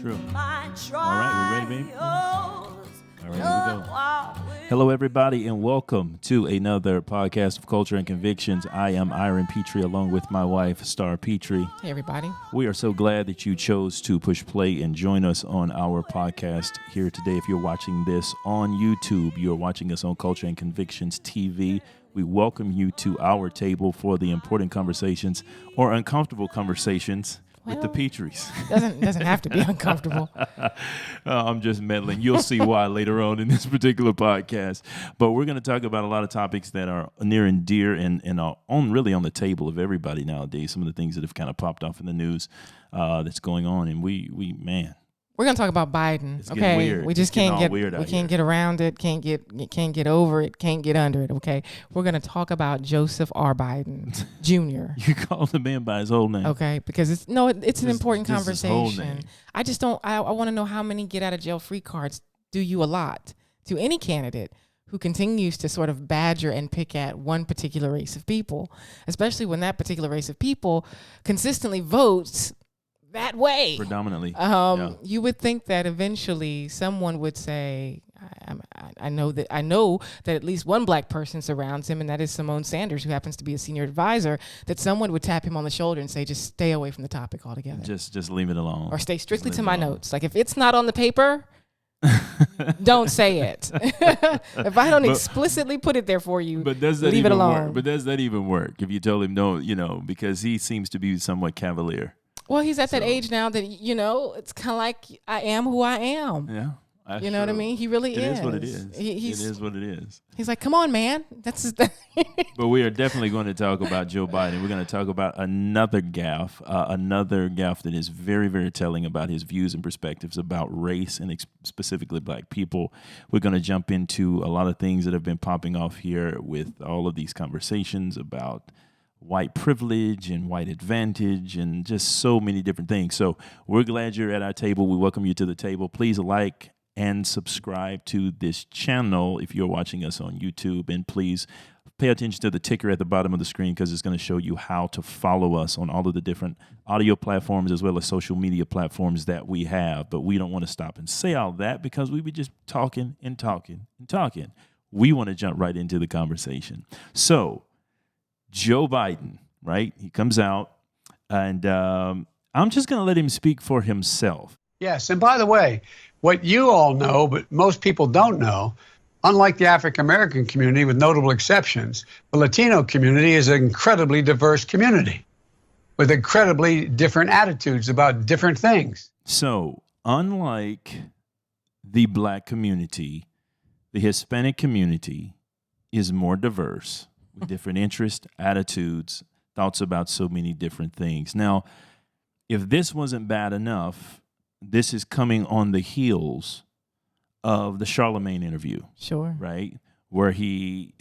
True. All right, we ready, baby? All right, here we go. Hello, everybody, and welcome to another podcast of Culture and Convictions. I am Iron Petrie, along with my wife, Star Petrie. Hey, everybody. We are so glad that you chose to push play and join us on our podcast here today. If you're watching this on YouTube, you're watching us on Culture and Convictions TV. We welcome you to our table for the important conversations or uncomfortable conversations with the Petries. Doesn't have to be uncomfortable. I'm just meddling. You'll see why later on in this particular podcast. But we're going to talk about a lot of topics that are near and dear and are really on the table of everybody nowadays. Some of the things that have kind of popped off in the news that's going on. And we're going to talk about Biden. It's getting weird. We just can't can't get around it, can't get over it, can't get under it, okay? We're going to talk about Joseph R. Biden Jr. You call the man by his whole name. Okay, because it's an important conversation. His whole name. I just don't I want to know how many get out of jail free cards do you allot to any candidate who continues to sort of badger and pick at one particular race of people, especially when that particular race of people consistently votes that way. Predominantly. You would think that eventually someone would say, I know that at least one black person surrounds him, and that is Simone Sanders, who happens to be a senior advisor, that someone would tap him on the shoulder and say, just stay away from the topic altogether. Just leave it alone. Or stay strictly to my notes. Like, if it's not on the paper, don't say it. If I don't explicitly put it there for you, leave it alone. Work? But does that even work? If you told him no, because he seems to be somewhat cavalier. Well, he's at that age now that, it's kind of like I am who I am. Yeah. You know what I mean? He really is. It is what it is. It is what it is. He's like, come on, man. That's But we are definitely going to talk about Joe Biden. We're going to talk about another gaffe that is very, very telling about his views and perspectives about race and specifically black people. We're going to jump into a lot of things that have been popping off here with all of these conversations about white privilege and white advantage and just so many different things. So we're glad you're at our table. We welcome you to the table. Please like and subscribe to this channel if you're watching us on YouTube. And please pay attention to the ticker at the bottom of the screen because it's going to show you how to follow us on all of the different audio platforms as well as social media platforms that we have. But we don't want to stop and say all that because we be just talking and talking and talking. We want to jump right into the conversation. So Joe Biden, right? He comes out, and I'm just going to let him speak for himself. Yes, and by the way, what you all know, but most people don't know, unlike the African-American community, with notable exceptions, the Latino community is an incredibly diverse community with incredibly different attitudes about different things. So, unlike the black community, the Hispanic community is more diverse, with different interests, attitudes, thoughts about so many different things. Now, if this wasn't bad enough, this is coming on the heels of the Charlemagne interview. Sure. Right? Where he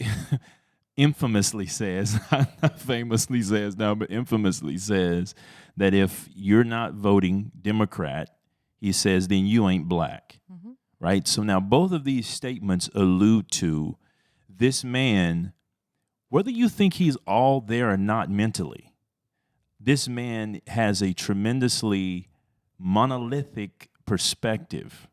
infamously says, not famously says now, but infamously says that if you're not voting Democrat, he says, then you ain't black. Mm-hmm. Right? So now both of these statements allude to this man. Whether you think he's all there or not mentally, this man has a tremendously monolithic perspective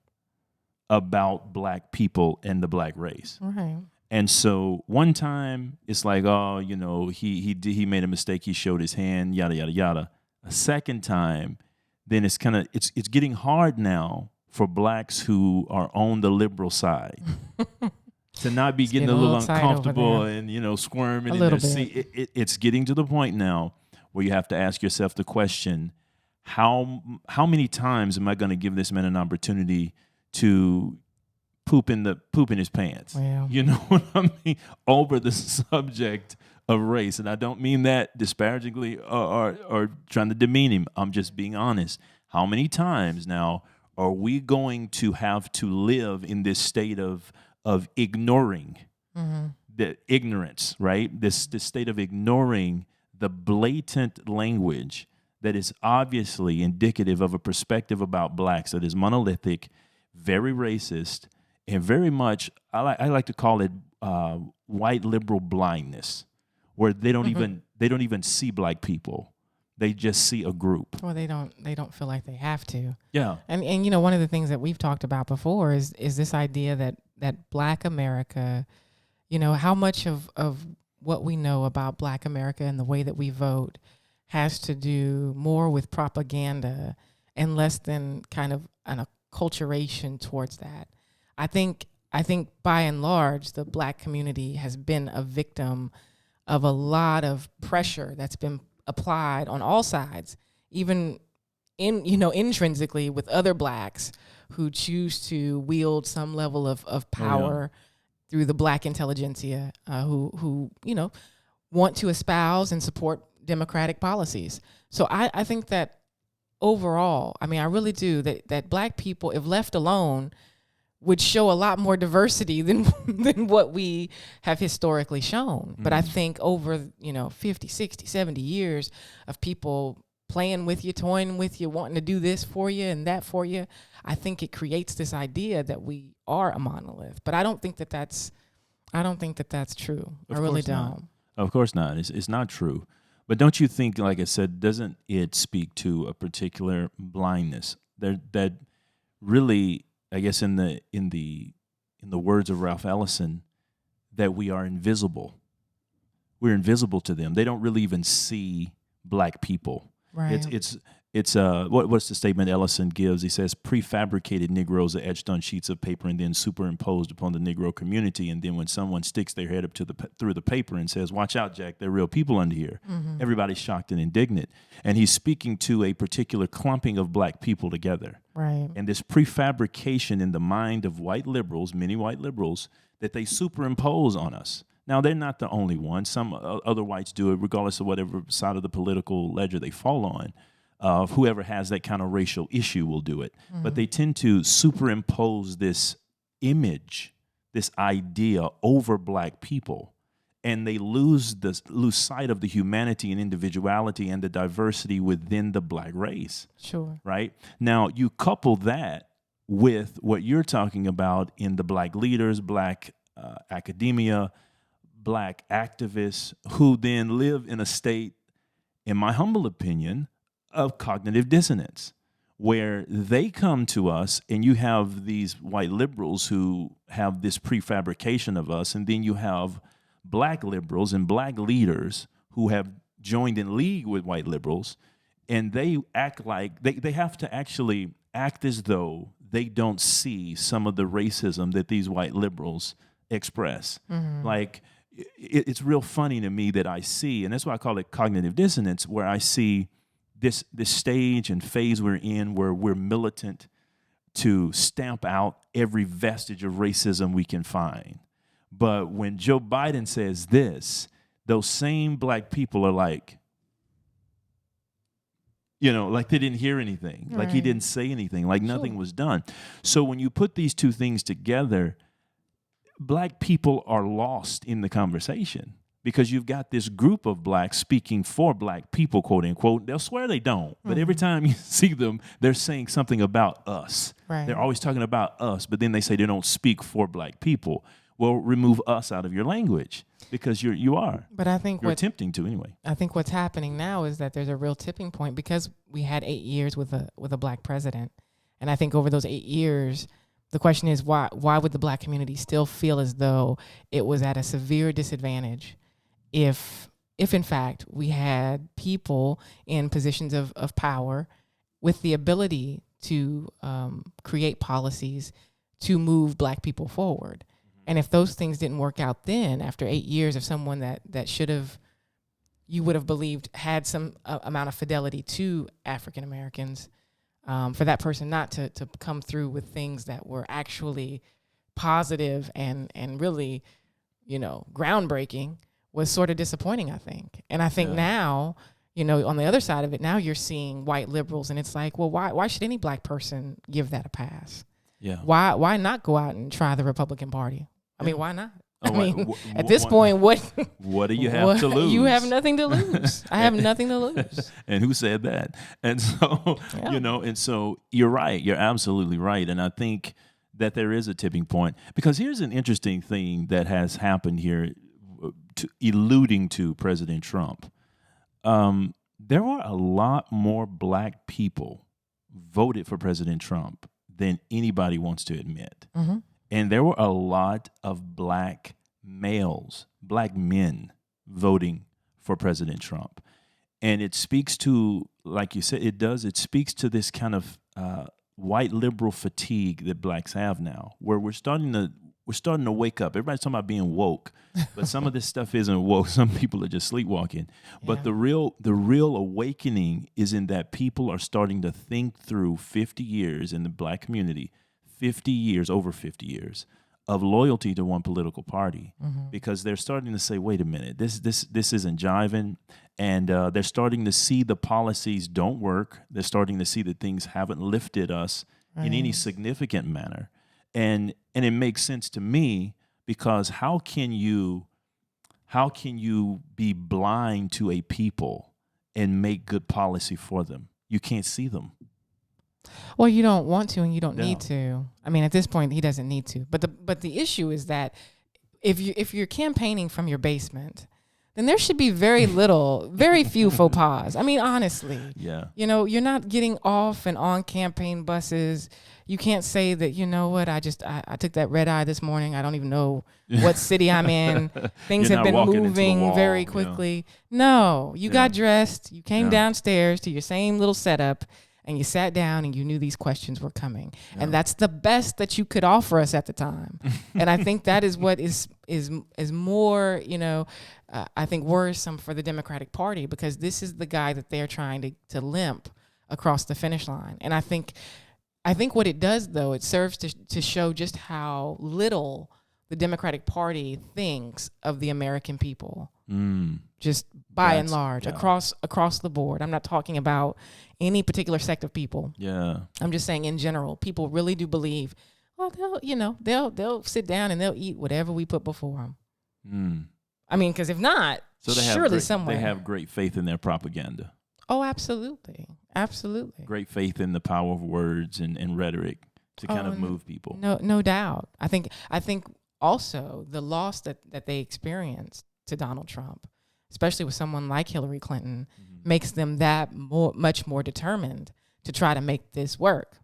about black people and the black race. Right. And so one time it's like, he made a mistake. He showed his hand, yada, yada, yada. A second time, then it's getting hard now for blacks who are on the liberal side. To not be getting a little uncomfortable and, squirming in their seat. It's getting to the point now where you have to ask yourself the question, how many times am I going to give this man an opportunity to poop in his pants? Wow. You know what I mean? Over the subject of race. And I don't mean that disparagingly or trying to demean him. I'm just being honest. How many times now are we going to have to live in this state of ignoring the ignorance, right? This state of ignoring the blatant language that is obviously indicative of a perspective about blacks that is monolithic, very racist, and very much, I like to call it white liberal blindness, where they don't even see black people. They just see a group. Well, they don't feel like they have to. Yeah. And you know, one of the things that we've talked about before is this idea that Black America, you know, how much of what we know about Black America and the way that we vote has to do more with propaganda and less than kind of an acculturation towards that. I think by and large, the Black community has been a victim of a lot of pressure that's been applied on all sides, even intrinsically with other Blacks who choose to wield some level of power through the Black intelligentsia, who want to espouse and support democratic policies. So I think that overall, I mean, I really do, that Black people, if left alone, would show a lot more diversity than what we have historically shown. But I think over, 50, 60, 70 years of people playing with you, toying with you, wanting to do this for you and that for you, I think it creates this idea that we are a monolith. But I don't think that that's true. I really don't. Of course not. It's not true. But don't you think, like I said, doesn't it speak to a particular blindness that really, I guess in the words of Ralph Ellison, that we are invisible. We're invisible to them. They don't really even see Black people. Right. It's what's the statement Ellison gives? He says prefabricated Negroes are etched on sheets of paper and then superimposed upon the Negro community. And then when someone sticks their head up through the paper and says, "Watch out, Jack, there are real people under here," everybody's shocked and indignant. And he's speaking to a particular clumping of Black people together. Right. And this prefabrication in the mind of white liberals, many white liberals, that they superimpose on us. Now, they're not the only ones. Some other whites do it, regardless of whatever side of the political ledger they fall on. Whoever has that kind of racial issue will do it. But they tend to superimpose this image, this idea over Black people. And they lose sight of the humanity and individuality and the diversity within the Black race. Sure. Right? Now, you couple that with what you're talking about in the Black leaders, Black academia, Black activists who then live in a state, in my humble opinion, of cognitive dissonance, where they come to us and you have these white liberals who have this prefabrication of us, and then you have Black liberals and Black leaders who have joined in league with white liberals, and they act like they have to actually act as though they don't see some of the racism that these white liberals express. Like, it's real funny to me that I see, and that's why I call it cognitive dissonance, where I see this stage and phase we're in where we're militant to stamp out every vestige of racism we can find. But when Joe Biden says this, those same Black people are like, like they didn't hear anything, like he didn't say anything, like nothing was done. So when you put these two things together, Black people are lost in the conversation because you've got this group of Blacks speaking for Black people, quote unquote. They'll swear they don't, but every time you see them, they're saying something about us. Right. They're always talking about us, but then they say they don't speak for Black people. Well, remove us out of your language because you are. But I think you're attempting to anyway. I think what's happening now is that there's a real tipping point because we had 8 years with a Black president, and I think over those 8 years, the question is why would the Black community still feel as though it was at a severe disadvantage if in fact we had people in positions of power with the ability to create policies to move Black people forward. And if those things didn't work out then, after 8 years of someone that should have, you would have believed had some amount of fidelity to African Americans, for that person not to come through with things that were actually positive and really, groundbreaking was sort of disappointing, I think. And I think now, on the other side of it, now you're seeing white liberals, and it's like, well, why should any Black person give that a pass? Yeah. Why not go out and try the Republican Party? I mean, why not? Oh, at this point, what do you have to lose? You have nothing to lose. I have nothing to lose. And who said that? And so, and so you're right. You're absolutely right. And I think that there is a tipping point, because here's an interesting thing that has happened here, alluding to President Trump. there were a lot more black people voted for President Trump than anybody wants to admit. Mm-hmm. And there were a lot of black males, black men voting for President Trump. And it speaks to, like you said, it speaks to this kind of white liberal fatigue that blacks have now, where we're starting to wake up. Everybody's talking about being woke, but some of this stuff isn't woke. Some people are just sleepwalking. But the real awakening is in that people are starting to think through 50 years in the black community, over 50 years of loyalty to one political party, because they're starting to say, wait a minute, this isn't jiving. And they're starting to see the policies don't work. They're starting to see that things haven't lifted us in any significant manner. And it makes sense to me, because how can you be blind to a people and make good policy for them? You can't see them. Well, you don't want to, and you don't need to. I mean, at this point, he doesn't need to. But the issue is that if you're campaigning from your basement, then there should be very few faux pas. I mean, honestly. Yeah. You know, you're not getting off and on campaign buses. You can't say that, you know what, I took that red eye this morning. I don't even know what city I'm in. Things have been moving very quickly. No, you got dressed. You came downstairs to your same little setup, and you sat down and you knew these questions were coming. Yeah. And that's the best that you could offer us at the time. And I think that is what is more, you know, I think worrisome for the Democratic Party, because this is the guy that they're trying to limp across the finish line. And I think what it does, though, it serves to show just how little the Democratic Party thinks of the American people. Just by and large, across the board. I'm not talking about any particular sect of people. Yeah. I'm just saying in general, people really do believe, well, they'll sit down and they'll eat whatever we put before them. I mean, because if not, surely somewhere. They have great faith in their propaganda. Oh, absolutely. Absolutely. Great faith in the power of words and rhetoric to kind of move people. No doubt. I think also the loss that they experienced to Donald Trump, especially with someone like Hillary Clinton, makes them much more determined to try to make this work.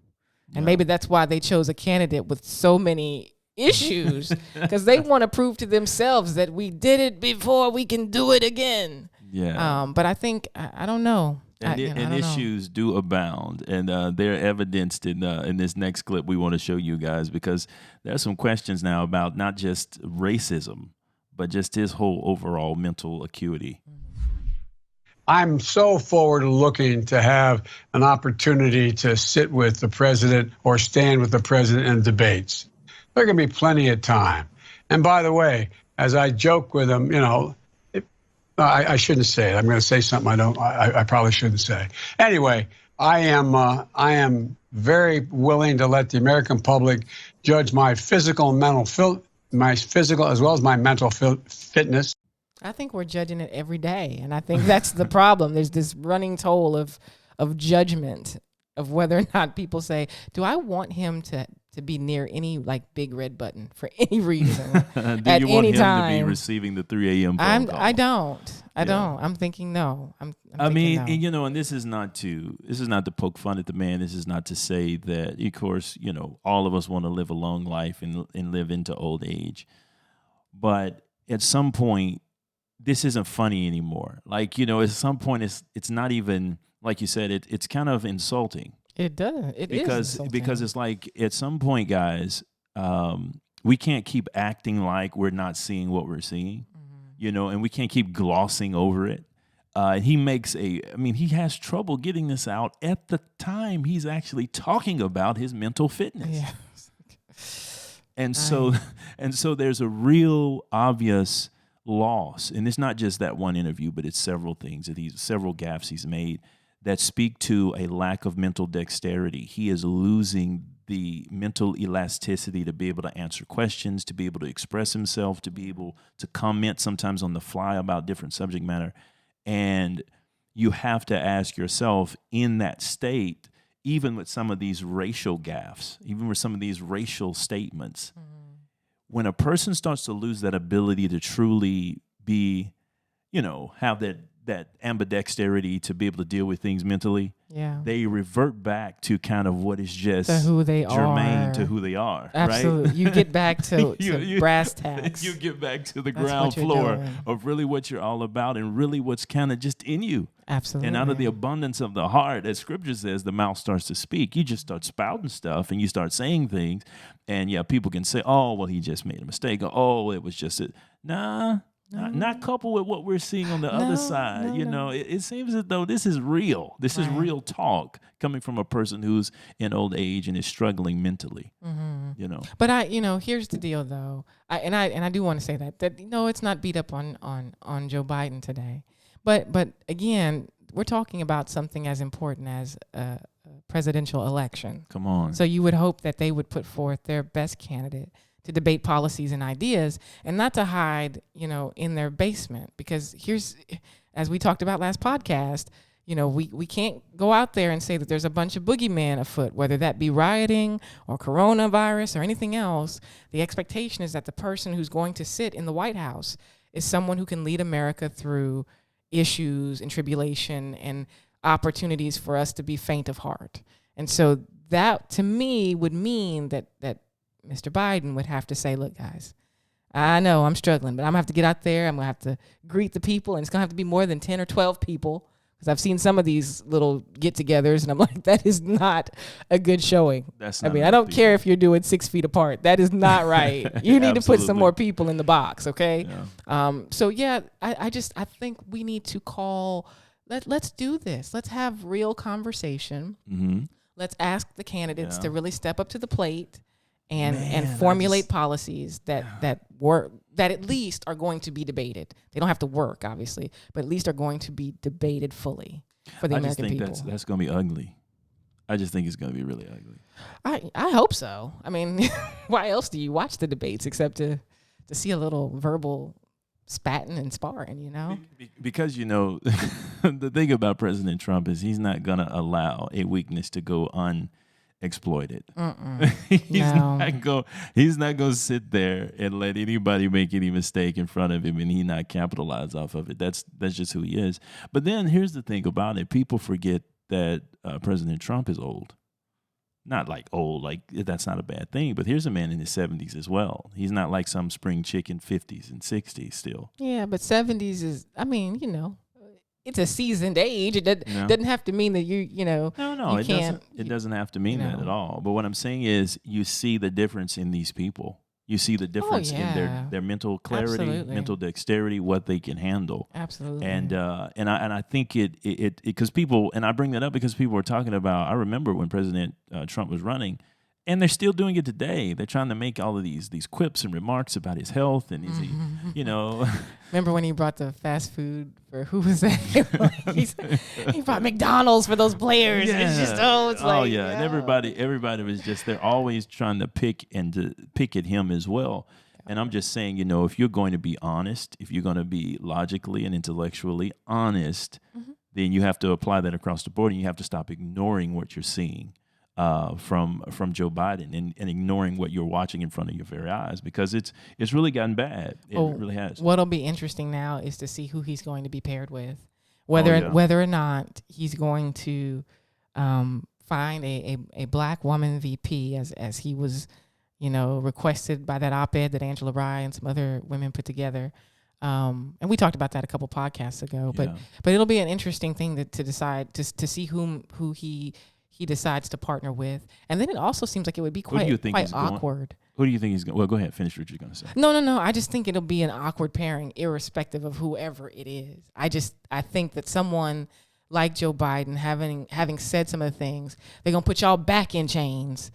And maybe that's why they chose a candidate with so many issues, because they want to prove to themselves that we did it before, we can do it again. Yeah. But I think, I don't know. And issues do abound, and they're evidenced in this next clip we want to show you guys, because there are some questions now about not just racism, but just his whole overall mental acuity. I'm so forward looking to have an opportunity to sit with the president or stand with the president in debates. There can be plenty of time. And by the way, as I joke with him, you know, I shouldn't say it. I'm going to say something I probably shouldn't say. Anyway, I am very willing to let the American public judge my physical and mental my physical as well as my mental fitness. I think we're judging it every day, and I think that's the problem. There's this running toll of judgment of whether or not people say, do I want him to be near any like big red button for any reason at any time? To be receiving the 3 a.m. phone call? I don't. I'm thinking no. I mean, no. And, you know, and this is not to poke fun at the man. This is not to say that, of course, you know, all of us want to live a long life and live into old age. But at some point, this isn't funny anymore. Like, you know, at some point, it's not even, like you said, it's kind of insulting. It does. It is because it's like at some point, guys, we can't keep acting like we're not seeing what we're seeing, you know, and we can't keep glossing over it. He has trouble getting this out at the time he's actually talking about his mental fitness. Yeah. And so there's a real obvious loss, and it's not just that one interview, but it's several things several gaffes he's made that speak to a lack of mental dexterity. He is losing the mental elasticity to be able to answer questions, to be able to express himself, to be able to comment sometimes on the fly about different subject matter. And you have to ask yourself in that state, even with some of these racial gaffes, even with some of these racial statements, when a person starts to lose that ability to truly be, you know, have ambidexterity to be able to deal with things mentally. Yeah. They revert back to kind of what is just To who they germane are. to who they are. Absolutely. Right? You get back to You- brass tacks. You get back to the That's ground what you're floor doing. of really what you're all about and really what's kind of just in you. Absolutely. And out of the abundance of the heart, as scripture says, the mouth starts to speak. You just start spouting stuff and you start saying things. And yeah, people can say, oh, well, he just made a mistake. Or, oh, it was just it. Nah. Not coupled with what we're seeing on the other side. It seems as though this is real. This is real talk coming from a person who's in old age and is struggling mentally. Mm-hmm. But here's the deal though. I do want to say that it's not beat up on Joe Biden today. But again, we're talking about something as important as a presidential election. Come on. So you would hope that they would put forth their best candidate to debate policies and ideas and not to hide, in their basement. Because as we talked about last podcast, we can't go out there and say that there's a bunch of boogeyman afoot, whether that be rioting or coronavirus or anything else. The expectation is that the person who's going to sit in the White House is someone who can lead America through issues and tribulation and opportunities for us to be faint of heart. And so that to me would mean that Mr. Biden would have to say, look, guys, I know I'm struggling, but I'm going to have to get out there. I'm going to have to greet the people, and it's going to have to be more than 10 or 12 people, because I've seen some of these little get-togethers, and I'm like, that is not a good showing. I don't care if you're doing 6 feet apart. That is not right. You need to put some more people in the box, okay? Yeah. I think we need to let's do this. Let's have real conversation. Mm-hmm. Let's ask the candidates to really step up to the plate and formulate policies that work, that at least are going to be debated. They don't have to work, obviously, but at least are going to be debated fully for the American people. I just think that's going to be ugly. I just think it's going to be really ugly. I hope so. I mean, why else do you watch the debates except to see a little verbal spatting and sparring, Because, the thing about President Trump is he's not going to allow a weakness to go unexploited. He's not going to sit there and let anybody make any mistake in front of him and he not capitalize off of it. That's just who he is. But then here's the thing about it. People forget that President Trump is old. Not like old, like that's not a bad thing, but here's a man in his 70s as well. He's not like some spring chicken 50s and 60s still. Yeah, but 70s is, it's a seasoned age. It doesn't have to mean that No, it doesn't have to mean that at all. But what I'm saying is you see the difference in these people. You see the difference in their mental clarity, mental dexterity, what they can handle. Absolutely. And I think it because people, and I bring that up because people were talking about, I remember when President Trump was running, and they're still doing it today. They're trying to make all of these quips and remarks about his health and is he, Remember when he brought the fast food for, who was that? He brought McDonald's for those players. Yeah. It's just, and everybody was just, they're always trying to pick at him as well. And I'm just saying, if you're going to be honest, if you're going to be logically and intellectually honest, then you have to apply that across the board, and you have to stop ignoring what you're seeing from Joe Biden and ignoring what you're watching in front of your very eyes, because it's really gotten bad. It really has. What'll be interesting now is to see who he's going to be paired with, whether or not he's going to find a black woman VP as he was, requested by that op-ed that Angela Rye and some other women put together. And we talked about that a couple podcasts ago, but it'll be an interesting thing to decide to see who he decides to partner with. And then it also seems like it would be quite awkward. Who do you think he's going? Well, go ahead. Finish what you're going to say. No. I just think it'll be an awkward pairing, irrespective of whoever it is. I think that someone like Joe Biden, having said some of the things, they're going to put y'all back in chains.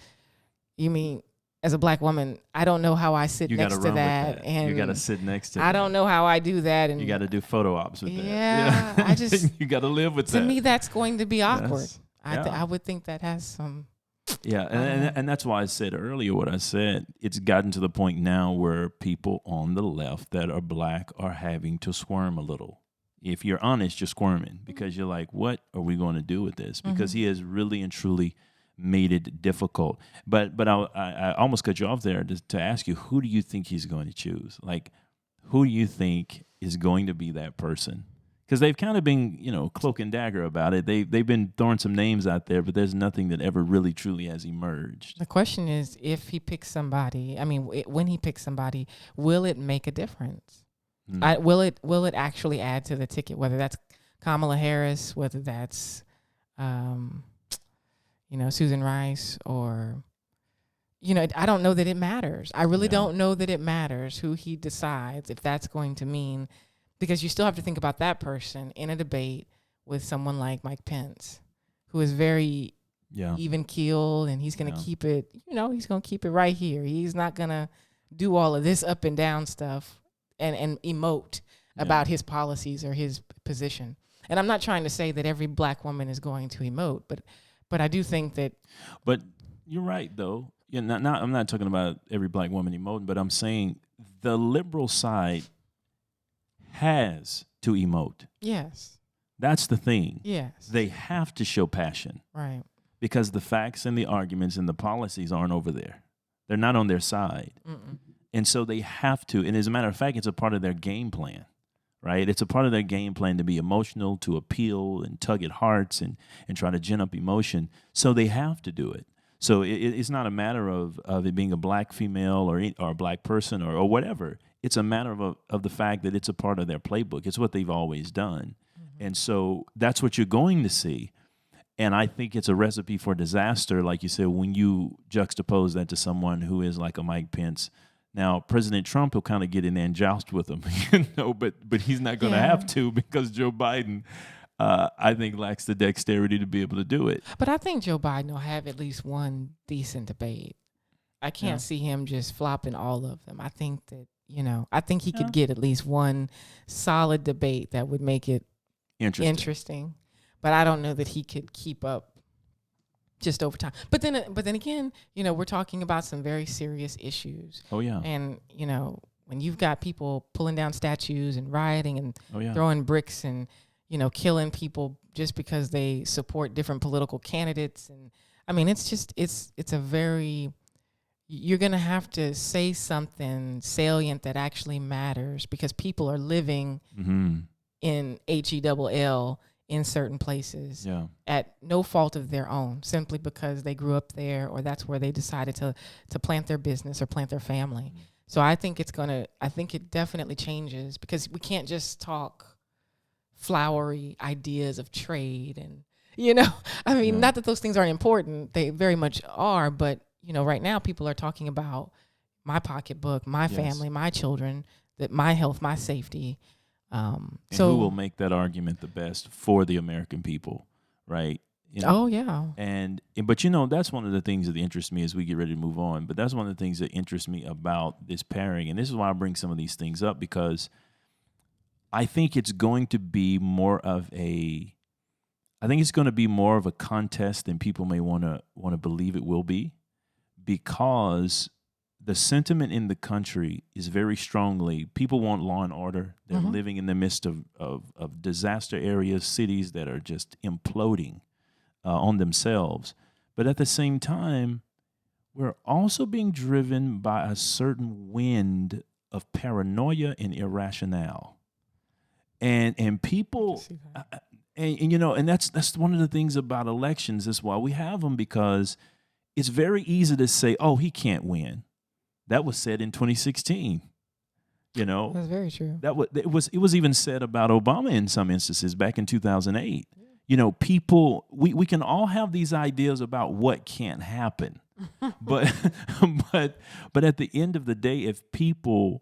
You mean, as a black woman, I don't know how I sit next to that. And you got to sit next to I don't know how I do that. And you got to do photo ops with that. Yeah. You got to live with that. To me, that's going to be awkward. Yes. I would think that has some. Yeah, and that's why I said earlier what I said. It's gotten to the point now where people on the left that are black are having to squirm a little. If you're honest, you're squirming because you're like, what are we going to do with this? Because he has really and truly made it difficult. But I almost cut you off there to ask you, who do you think he's going to choose? Like, who do you think is going to be that person? because they've kind of been, cloak and dagger about it. They've been throwing some names out there, but there's nothing that ever really truly has emerged. The question is, if he picks somebody, when he picks somebody, will it make a difference? Will it actually add to the ticket? Whether that's Kamala Harris, whether that's, Susan Rice, or, I don't know that it matters. I really don't know that it matters who he decides, if that's going to mean. Because you still have to think about that person in a debate with someone like Mike Pence, who is very even keeled, and he's going to keep it, he's going to keep it right here. He's not going to do all of this up and down stuff and emote about his policies or his position. And I'm not trying to say that every black woman is going to emote, but I do think that. But you're right, though. I'm not talking about every black woman emoting, but I'm saying the liberal side has to emote. Yes. That's the thing. Yes. They have to show passion. Right. Because the facts and the arguments and the policies aren't over there. They're not on their side. Mm-mm. And so they have to. And as a matter of fact, it's a part of their game plan, right? It's a part of their game plan to be emotional, to appeal and tug at hearts and try to gin up emotion. So they have to do it. So it's not a matter of it being a black female or a black person or whatever. It's a matter of the fact that it's a part of their playbook. It's what they've always done. Mm-hmm. And so that's what you're going to see. And I think it's a recipe for disaster, like you said, when you juxtapose that to someone who is like a Mike Pence. Now, President Trump will kind of get in there and joust with him, but he's not going to have to, because Joe Biden, I think, lacks the dexterity to be able to do it. But I think Joe Biden will have at least one decent debate. I can't see him just flopping all of them. I think that, I think he could get at least one solid debate that would make it interesting. But I don't know that he could keep up just over time. But then again, we're talking about some very serious issues. Oh, yeah. And, when you've got people pulling down statues and rioting and throwing bricks and, killing people just because they support different political candidates. And it's a very, you're going to have to say something salient that actually matters, because people are living in HELL in certain places at no fault of their own, simply because they grew up there or that's where they decided to plant their business or plant their family. So I think it definitely changes, because we can't just talk flowery ideas of trade and, not that those things aren't important. They very much are. But, right now people are talking about my pocketbook, my family, my children, that my health, my safety. And who will make that argument the best for the American people, right? Oh, yeah. But that's one of the things that interests me as we get ready to move on. But that's one of the things that interests me about this pairing. And this is why I bring some of these things up, because I think it's going to be more of a contest than people may want to believe it will be, because the sentiment in the country is very strongly, people want law and order. They're living in the midst of disaster areas, cities that are just imploding on themselves. But at the same time, we're also being driven by a certain wind of paranoia and irrationale. And people, and that's one of the things about elections. That's why we have them, because it's very easy to say, oh, he can't win. That was said in 2016. That's very true. It was even said about Obama in some instances back in 2008. People, we can all have these ideas about what can't happen, but at the end of the day, if people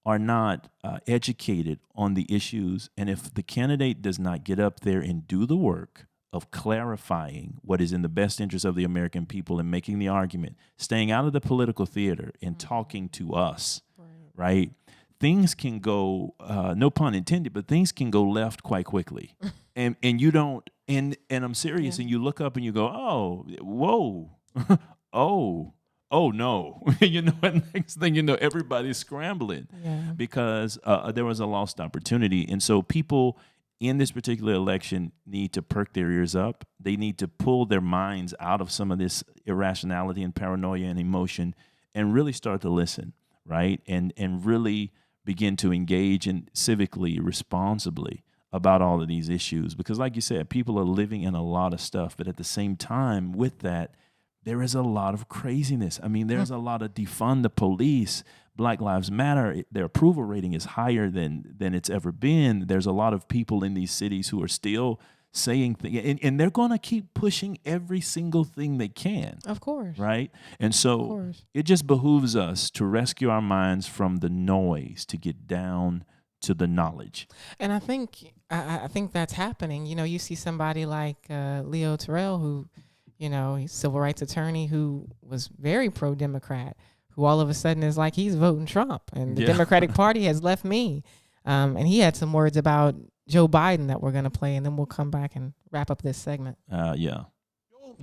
are not educated on the issues, and if the candidate does not get up there and do the work of clarifying what is in the best interest of the American people and making the argument, staying out of the political theater and talking to us, right? Things can go, no pun intended, but things can go left quite quickly. and you don't, and I'm serious, and you look up and you go, oh, whoa, oh no. And next thing you know, everybody's scrambling because there was a lost opportunity. And so people in this particular election need to perk their ears up. They need to pull their minds out of some of this irrationality and paranoia and emotion and really start to listen, right? And really begin to engage in civically, responsibly about all of these issues. Because like you said, people are living in a lot of stuff, but at the same time with that, there is a lot of craziness. I mean, there's a lot of defund the police, Black Lives Matter. Their approval rating is higher than it's ever been. There's a lot of people in these cities who are still saying things, and they're going to keep pushing every single thing they can. Of course. Right? And so it just behooves us to rescue our minds from the noise, to get down to the knowledge. And I think that's happening. You know, you see somebody like Leo Terrell, who, you know, he's a civil rights attorney who was very pro-Democrat, who all of a sudden is like, he's voting Trump, and the Democratic Party has left me. And he had some words about Joe Biden that we're going to play, and then we'll come back and wrap up this segment.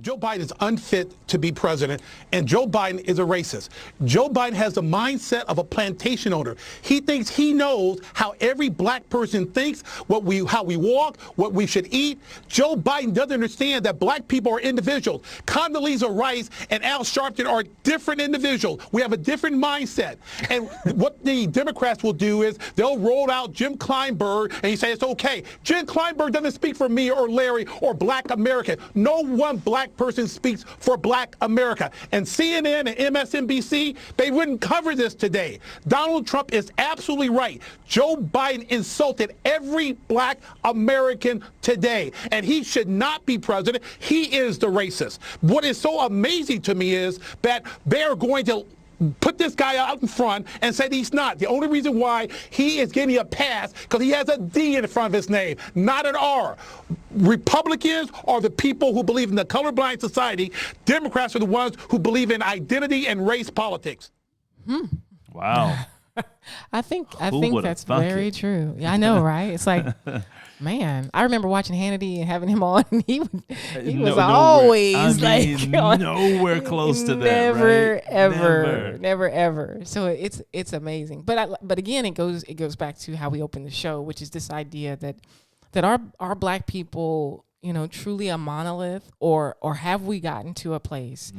Joe Biden is unfit to be president, and Joe Biden is a racist. Joe Biden has the mindset of a plantation owner. He thinks he knows how every black person thinks, how we walk, what we should eat. Joe Biden doesn't understand that black people are individuals. Condoleezza Rice and Al Sharpton are different individuals. We have a different mindset. And what the Democrats will do is they'll roll out Jim Kleinberg, and he say it's okay. Jim Kleinberg doesn't speak for me or Larry or black America. No one black person speaks for black America. And CNN and MSNBC, they wouldn't cover this today. Donald Trump is absolutely right. Joe Biden insulted every black American today, and he should not be president. He is the racist. What is so amazing to me is that they're going to put this guy out in front and say he's not. The only reason why he is getting a pass because he has a D in front of his name, not an R. Republicans are the people who believe in the colorblind society. Democrats are the ones who believe in identity and race politics. Wow. I think that's very true. Yeah, I know, right? It's like, man, I remember watching Hannity and having him on. And he was always nowhere close to that. Never ever. So it's amazing. But again, it goes back to how we opened the show, which is this idea that our black people, you know, truly a monolith, or have we gotten to a place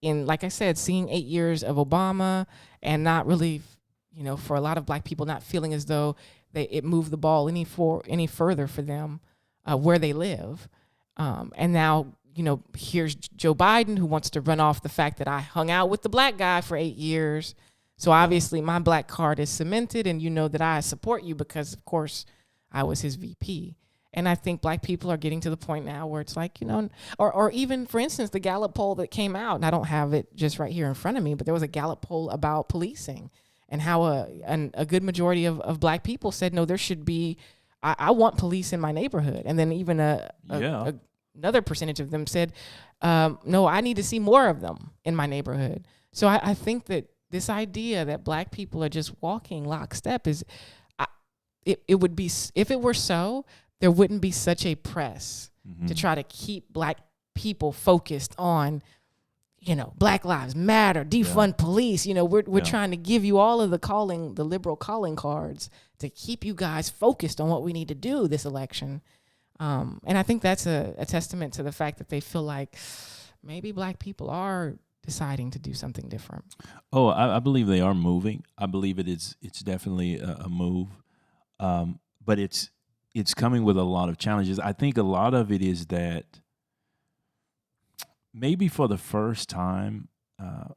in, like I said, seeing 8 years of Obama and not really, you know, for a lot of black people not feeling as though it moved the ball any further for them where they live. And now, you know, here's Joe Biden, who wants to run off the fact that I hung out with the black guy for 8 years. So obviously my black card is cemented, and you know that I support you because, of course, I was his VP. And I think black people are getting to the point now where it's like, you know, or even, for instance, the Gallup poll that came out, and I don't have it just right here in front of me, but there was a Gallup poll about policing and how a good majority of black people said, no, there should be, I want police in my neighborhood. And then even another percentage of them said, no, I need to see more of them in my neighborhood. So I think that this idea that black people are just walking lockstep is, it would be, if it were so, there wouldn't be such a press to try to keep black people focused on, you know, Black Lives Matter, defund police. You know, we're trying to give you all of the liberal calling cards to keep you guys focused on what we need to do this election. And I think that's a testament to the fact that they feel like maybe black people are deciding to do something different. Oh, I believe they are moving. I believe it's definitely a move. But it's coming with a lot of challenges. I think a lot of it is that maybe for the first time,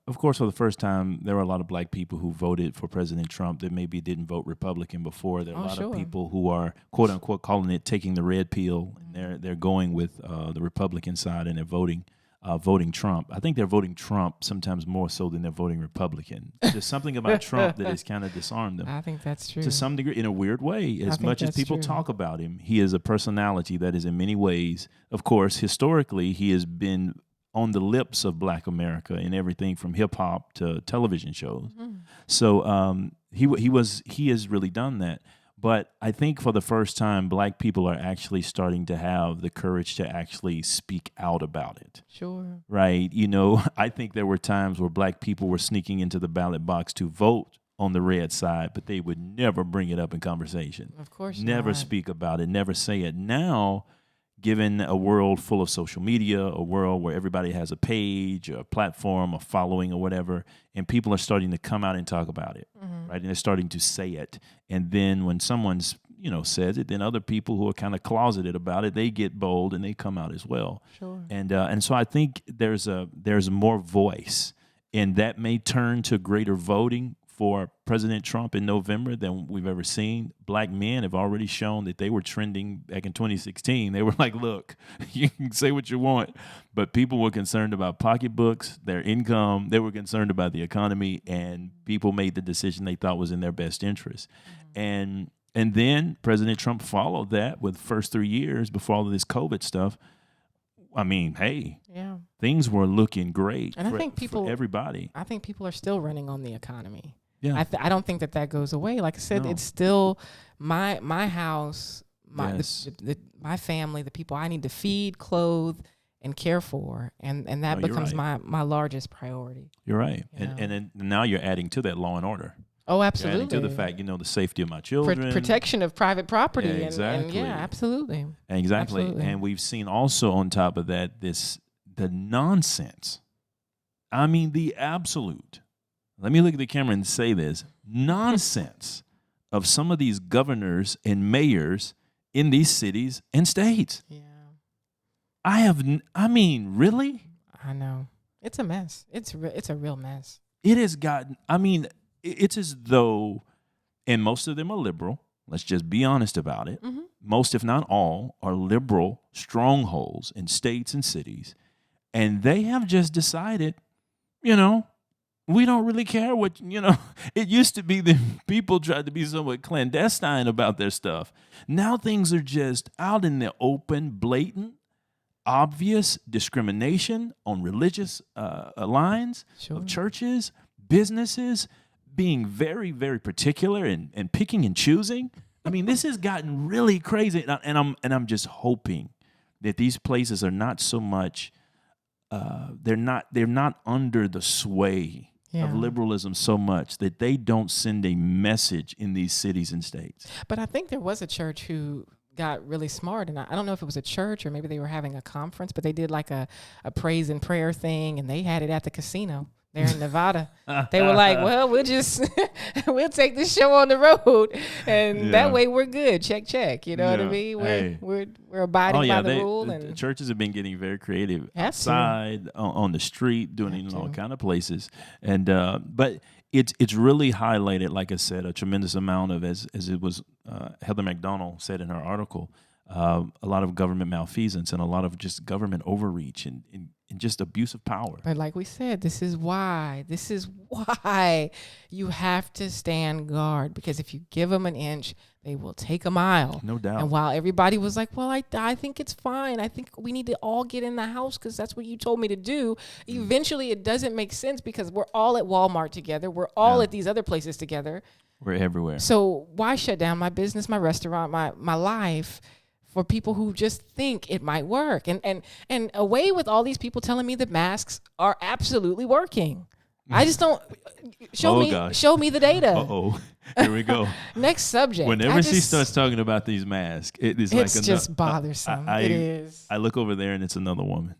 of course, for the first time, there were a lot of black people who voted for President Trump that maybe didn't vote Republican before. There are a lot of people who are, quote unquote, calling it taking the red pill, and they're going with the Republican side, and they're voting Trump. I think they're voting Trump sometimes more so than they're voting Republican. There's something about Trump that has kind of disarmed them. I think that's true. To some degree, in a weird way. As much as people talk about him, he is a personality that is in many ways, of course, historically, he has been on the lips of black America in everything from hip hop to television shows. So he has really done that. But I think for the first time, black people are actually starting to have the courage to actually speak out about it. Sure. Right. You know, I think there were times where black people were sneaking into the ballot box to vote on the red side, but they would never bring it up in conversation. Of course never not. Speak about it, never say it. Now, given a world full of social media, a world where everybody has a page, a platform, a following or whatever, and people are starting to come out and talk about it, right? And they're starting to say it. And then when someone's says it, then other people who are kind of closeted about it, they get bold and they come out as well. Sure. And so I think there's more voice, and that may turn to greater voting for President Trump in November than we've ever seen. Black men have already shown that they were trending back in 2016. They were like, look, you can say what you want, but people were concerned about pocketbooks, their income. They were concerned about the economy, and people made the decision they thought was in their best interest. Mm-hmm. And then President Trump followed that with the first 3 years before all of this COVID stuff. I mean, hey, things were looking great and I think for everybody. I think people are still running on the economy. Yeah. I don't think that goes away. Like I said, It's still my house, my family, the people I need to feed, clothe, and care for, and that becomes my largest priority. You're right, and then now you're adding to that law and order. Oh, absolutely. You're adding to the fact, the safety of my children, protection of private property, exactly. Absolutely. And we've seen also on top of that the nonsense. I mean, the absolute. Let me look at the camera and say this nonsense of some of these governors and mayors in these cities and states. Yeah. I mean, really? I know. It's a mess. It's a real mess. It has gotten, it's as though, and most of them are liberal. Let's just be honest about it. Mm-hmm. Most, if not all, are liberal strongholds in states and cities. And they have just decided, we don't really care what, it used to be that people tried to be somewhat clandestine about their stuff. Now things are just out in the open, blatant, obvious discrimination on religious lines of churches, businesses, being very, very particular and picking and choosing. I mean, this has gotten really crazy. And I'm just hoping that these places are not so much, they're not under the sway of liberalism so much that they don't send a message in these cities and states. But I think there was a church who got really smart, and I don't know if it was a church or maybe they were having a conference, but they did like a praise and prayer thing, and they had it at the casino there in Nevada. They were like, well, we'll take this show on the road, and that way we're good. Check. You know what I mean? We're abiding by the rule. And churches have been getting very creative outside, on the street, doing it in all kind of places. And but it's really highlighted, like I said, a tremendous amount of, as it was Heather McDonald said in her article, a lot of government malfeasance and a lot of just government overreach and just abuse of power. But like we said, this is why you have to stand guard, because if you give them an inch, they will take a mile. No doubt. And while everybody was like, well, I think it's fine. I think we need to all get in the house because that's what you told me to do. Eventually, it doesn't make sense because we're all at Walmart together. We're all at these other places together. We're everywhere. So why shut down my business, my restaurant, my life for people who just think it might work? And away with all these people telling me that masks are absolutely working. I just don't show me the data. Uh-oh. Here we go. Next subject. Whenever she starts talking about these masks, it's like just bothersome. It is. I look over there and it's another woman.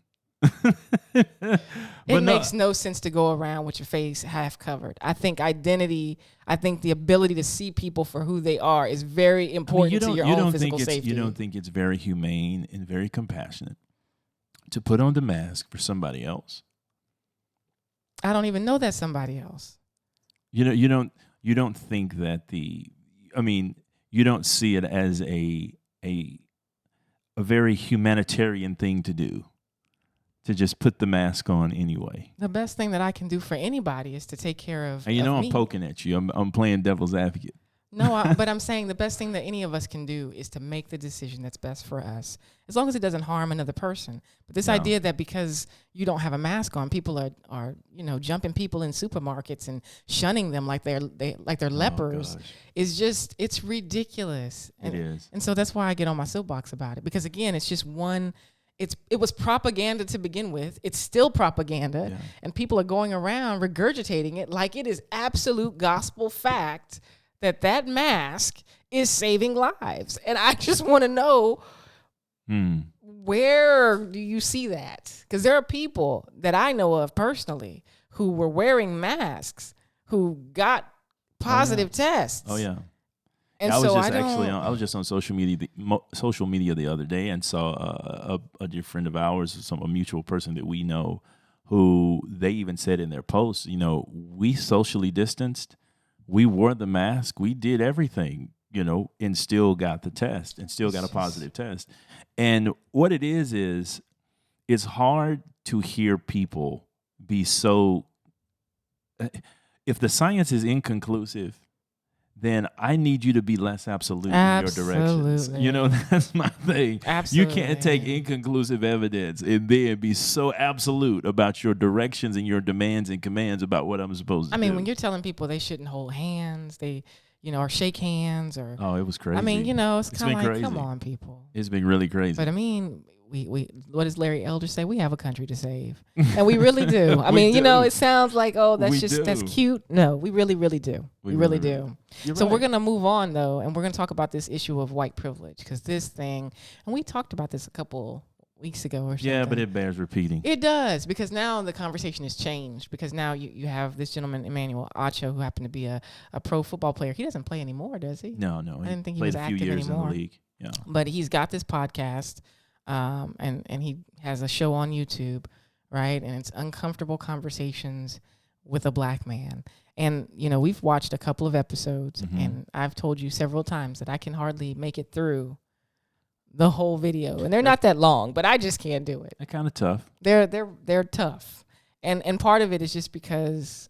It makes no sense to go around with your face half covered. I think the ability to see people for who they are is very important to your own physical safety. You don't think it's very humane and very compassionate to put on the mask for somebody else? I don't even know that somebody else. You don't think that you don't see it as a very humanitarian thing to do, to just put the mask on anyway. The best thing that I can do for anybody is to take care of And of me. I'm poking at you. I'm playing devil's advocate. No, but I'm saying the best thing that any of us can do is to make the decision that's best for us, as long as it doesn't harm another person. But this idea that because you don't have a mask on, people are jumping people in supermarkets and shunning them like they're lepers is just, it's ridiculous. It is. And so that's why I get on my soapbox about it, because again, it's just it was propaganda to begin with. It's still propaganda, and people are going around regurgitating it like it is absolute gospel fact that mask is saving lives. And I just want to know, where do you see that? Because there are people that I know of personally who were wearing masks who got positive tests. Oh, yeah. And I was so just I actually don't. I was just on social media the other day and saw a dear friend of ours, a mutual person that we know, who they even said in their posts, we socially distanced, we wore the mask, we did everything, and still got the test and still got a positive test. And what it is it's hard to hear people be so. If the science is inconclusive, then I need you to be less absolute in your directions. That's my thing. Absolutely. You can't take inconclusive evidence and then be so absolute about your directions and your demands and commands about what I'm supposed to do. I mean, when you're telling people they shouldn't hold hands, or shake hands, or it was crazy. I mean, it's kind of like, crazy. come on, people. It's been really crazy. But I mean, we what does Larry Elder say? We have a country to save, and we really do. I mean, it sounds like, that's cute. No, we really, really do. We really do. So we're gonna move on though, and we're gonna talk about this issue of white privilege, because this thing, and we talked about this a couple weeks ago or something. Yeah, but it bears repeating. It does, because now the conversation has changed, because now you have this gentleman, Emmanuel Acho, who happened to be a pro football player. He doesn't play anymore, does he? No. I didn't think he played was a few active years anymore. in the league. Yeah. But he's got this podcast, and he has a show on YouTube, right? And it's Uncomfortable Conversations with a Black Man. And, we've watched a couple of episodes, and I've told you several times that I can hardly make it through the whole video. And they're not that long, but I just can't do it. They're kind of tough. They're tough. And part of it is just because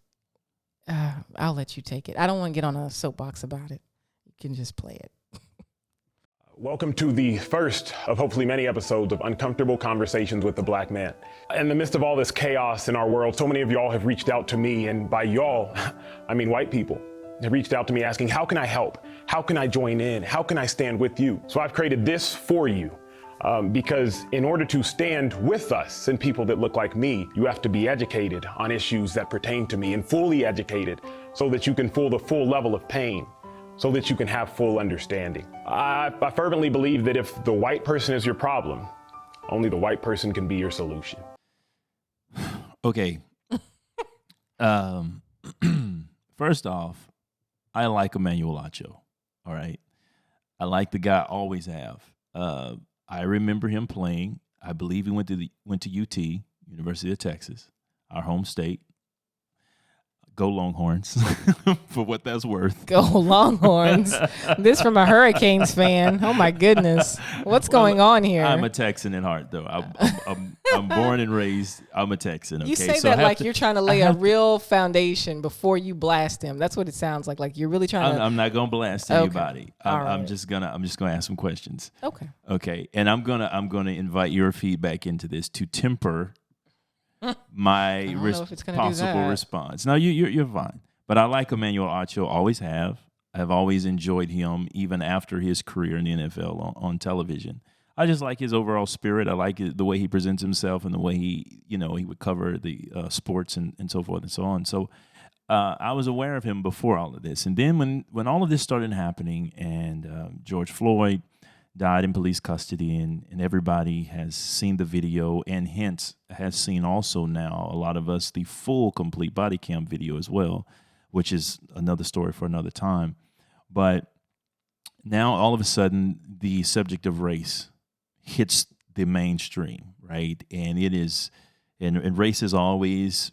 I'll let you take it. I don't want to get on a soapbox about it. You can just play it. Welcome to the first of hopefully many episodes of Uncomfortable Conversations with the Black Man. In the midst of all this chaos in our world, so many of y'all have reached out to me, and by y'all, I mean white people, have reached out to me asking, how can I help? How can I join in? How can I stand with you? So I've created this for you, because in order to stand with us and people that look like me, you have to be educated on issues that pertain to me, and fully educated so that you can feel the full level of pain, so that you can have full understanding. I fervently believe that if the white person is your problem, only the white person can be your solution. Okay. First off, I like Emmanuel Acho. All right. I like the guy, always have. I remember him playing. I believe he went to UT, University of Texas, our home state. Go Longhorns, for what that's worth. Go Longhorns. This from a Hurricanes fan. Oh my goodness, what's going on here? I'm a Texan at heart, though. I'm born and raised. I'm a Texan. Okay? You say so that like you're trying to lay a real foundation before you blast him. That's what it sounds like. Like you're really trying to. I'm not gonna blast anybody. All I'm right. just gonna ask some questions. Okay. And I'm gonna invite your feedback into this to temper my possible response. No, you're fine. But I like Emmanuel Acho, always have. I've always enjoyed him, even after his career in the NFL on television. I just like his overall spirit. I like the way he presents himself and the way he would cover the sports and so forth and so on. So I was aware of him before all of this. And then when all of this started happening and George Floyd died in police custody, and everybody has seen the video, and hence has seen also now, a lot of us, the full complete body cam video as well, which is another story for another time. But now all of a sudden the subject of race hits the mainstream, right? And it is, and race is always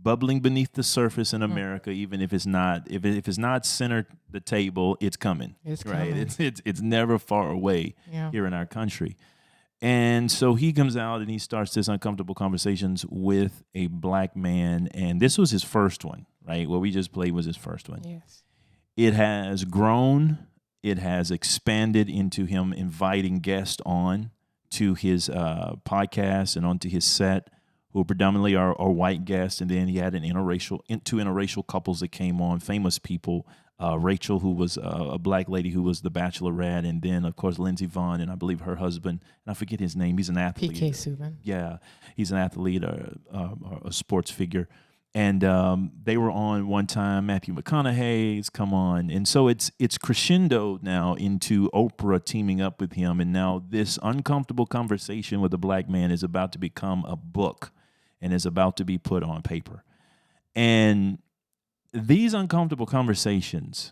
bubbling beneath the surface in America, even if it's not centered the table, it's coming. It's right. coming. It's never far away here in our country. And so he comes out and he starts this Uncomfortable Conversations with a Black Man, and this was his first one, right? What we just played was his first one. Yes. It has grown. It has expanded into him inviting guests on to his podcast and onto his set, who predominantly are white guests, and then he had two interracial couples that came on, famous people, Rachel, who was a Black lady who was the Bachelorette, and then, of course, Lindsey Vonn, and I believe her husband, and I forget his name, he's an athlete. PK Subban. Yeah, he's an athlete, or a sports figure. And they were on one time. Matthew McConaughey's come on. And so it's crescendoed now into Oprah teaming up with him, and now this Uncomfortable Conversation with a Black Man is about to become a book and is about to be put on paper. And these uncomfortable conversations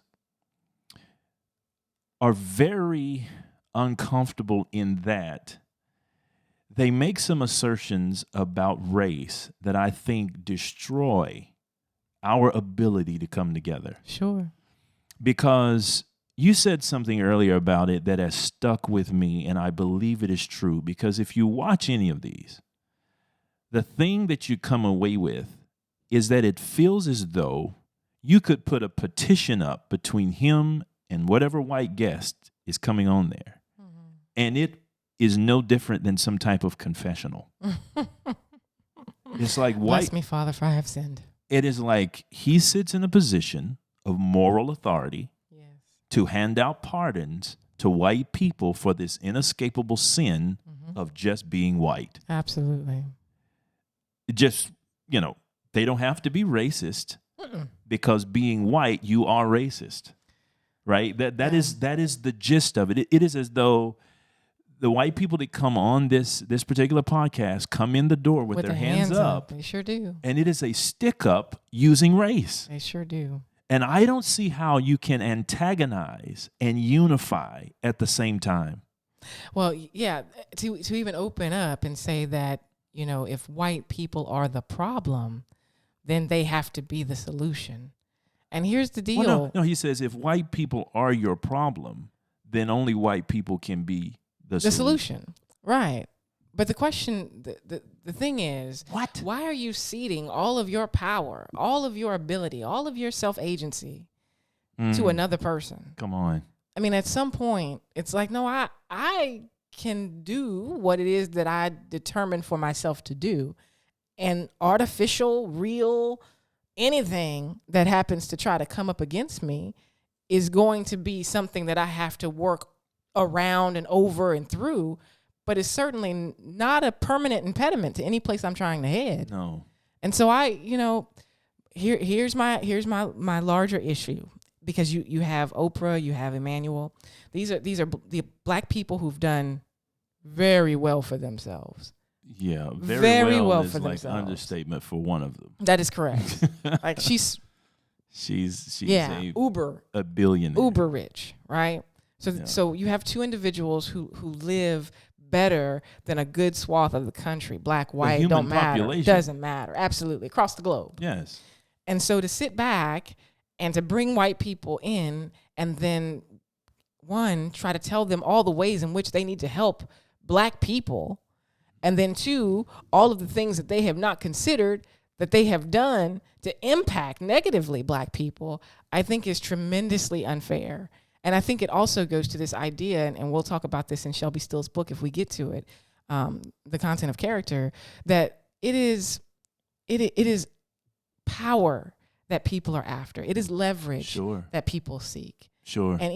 are very uncomfortable in that they make some assertions about race that I think destroy our ability to come together. Sure. Because you said something earlier about it that has stuck with me, and I believe it is true. Because if you watch any of these, the thing that you come away with is that it feels as though you could put a petition up between him and whatever white guest is coming on there. Mm-hmm. And it is no different than some type of confessional. It's like white. Bless me, Father, for I have sinned. It is like he sits in a position of moral authority to hand out pardons to white people for this inescapable sin of just being white. Absolutely. Just, they don't have to be racist because being white, you are racist, right? That is the gist of it. It is as though the white people that come on this particular podcast come in the door with their hands up. They sure do. And it is a stick up using race. They sure do. And I don't see how you can antagonize and unify at the same time. Well, yeah, to even open up and say that, if white people are the problem, then they have to be the solution. And here's the deal. Well, no, he says if white people are your problem, then only white people can be the solution. Right. But the question, the thing is, what? Why are you ceding all of your power, all of your ability, all of your self-agency to another person? Come on. I mean, at some point, it's like, no, I can do what it is that I determined for myself to do. And artificial, real, anything that happens to try to come up against me is going to be something that I have to work around and over and through. But it's certainly not a permanent impediment to any place I'm trying to head. No. And so here's my larger issue, because you have Oprah, you have Emmanuel. These are the black people who've done very well for themselves. Yeah, very well is for like themselves. Understatement for one of them. That is correct. Like she's a billionaire, uber rich, right? So you have two individuals who live better than a good swath of the country, black, white, don't matter, doesn't matter, absolutely, across the globe. Yes. And so to sit back and to bring white people in and then, one, try to tell them all the ways in which they need to help black people, and then two, all of the things that they have not considered that they have done to impact negatively black people, I think is tremendously unfair. And I think it also goes to this idea, and we'll talk about this in Shelby Steele's book if we get to it, The Content of Character, that it is power that people are after. It is leverage that people seek. Sure. And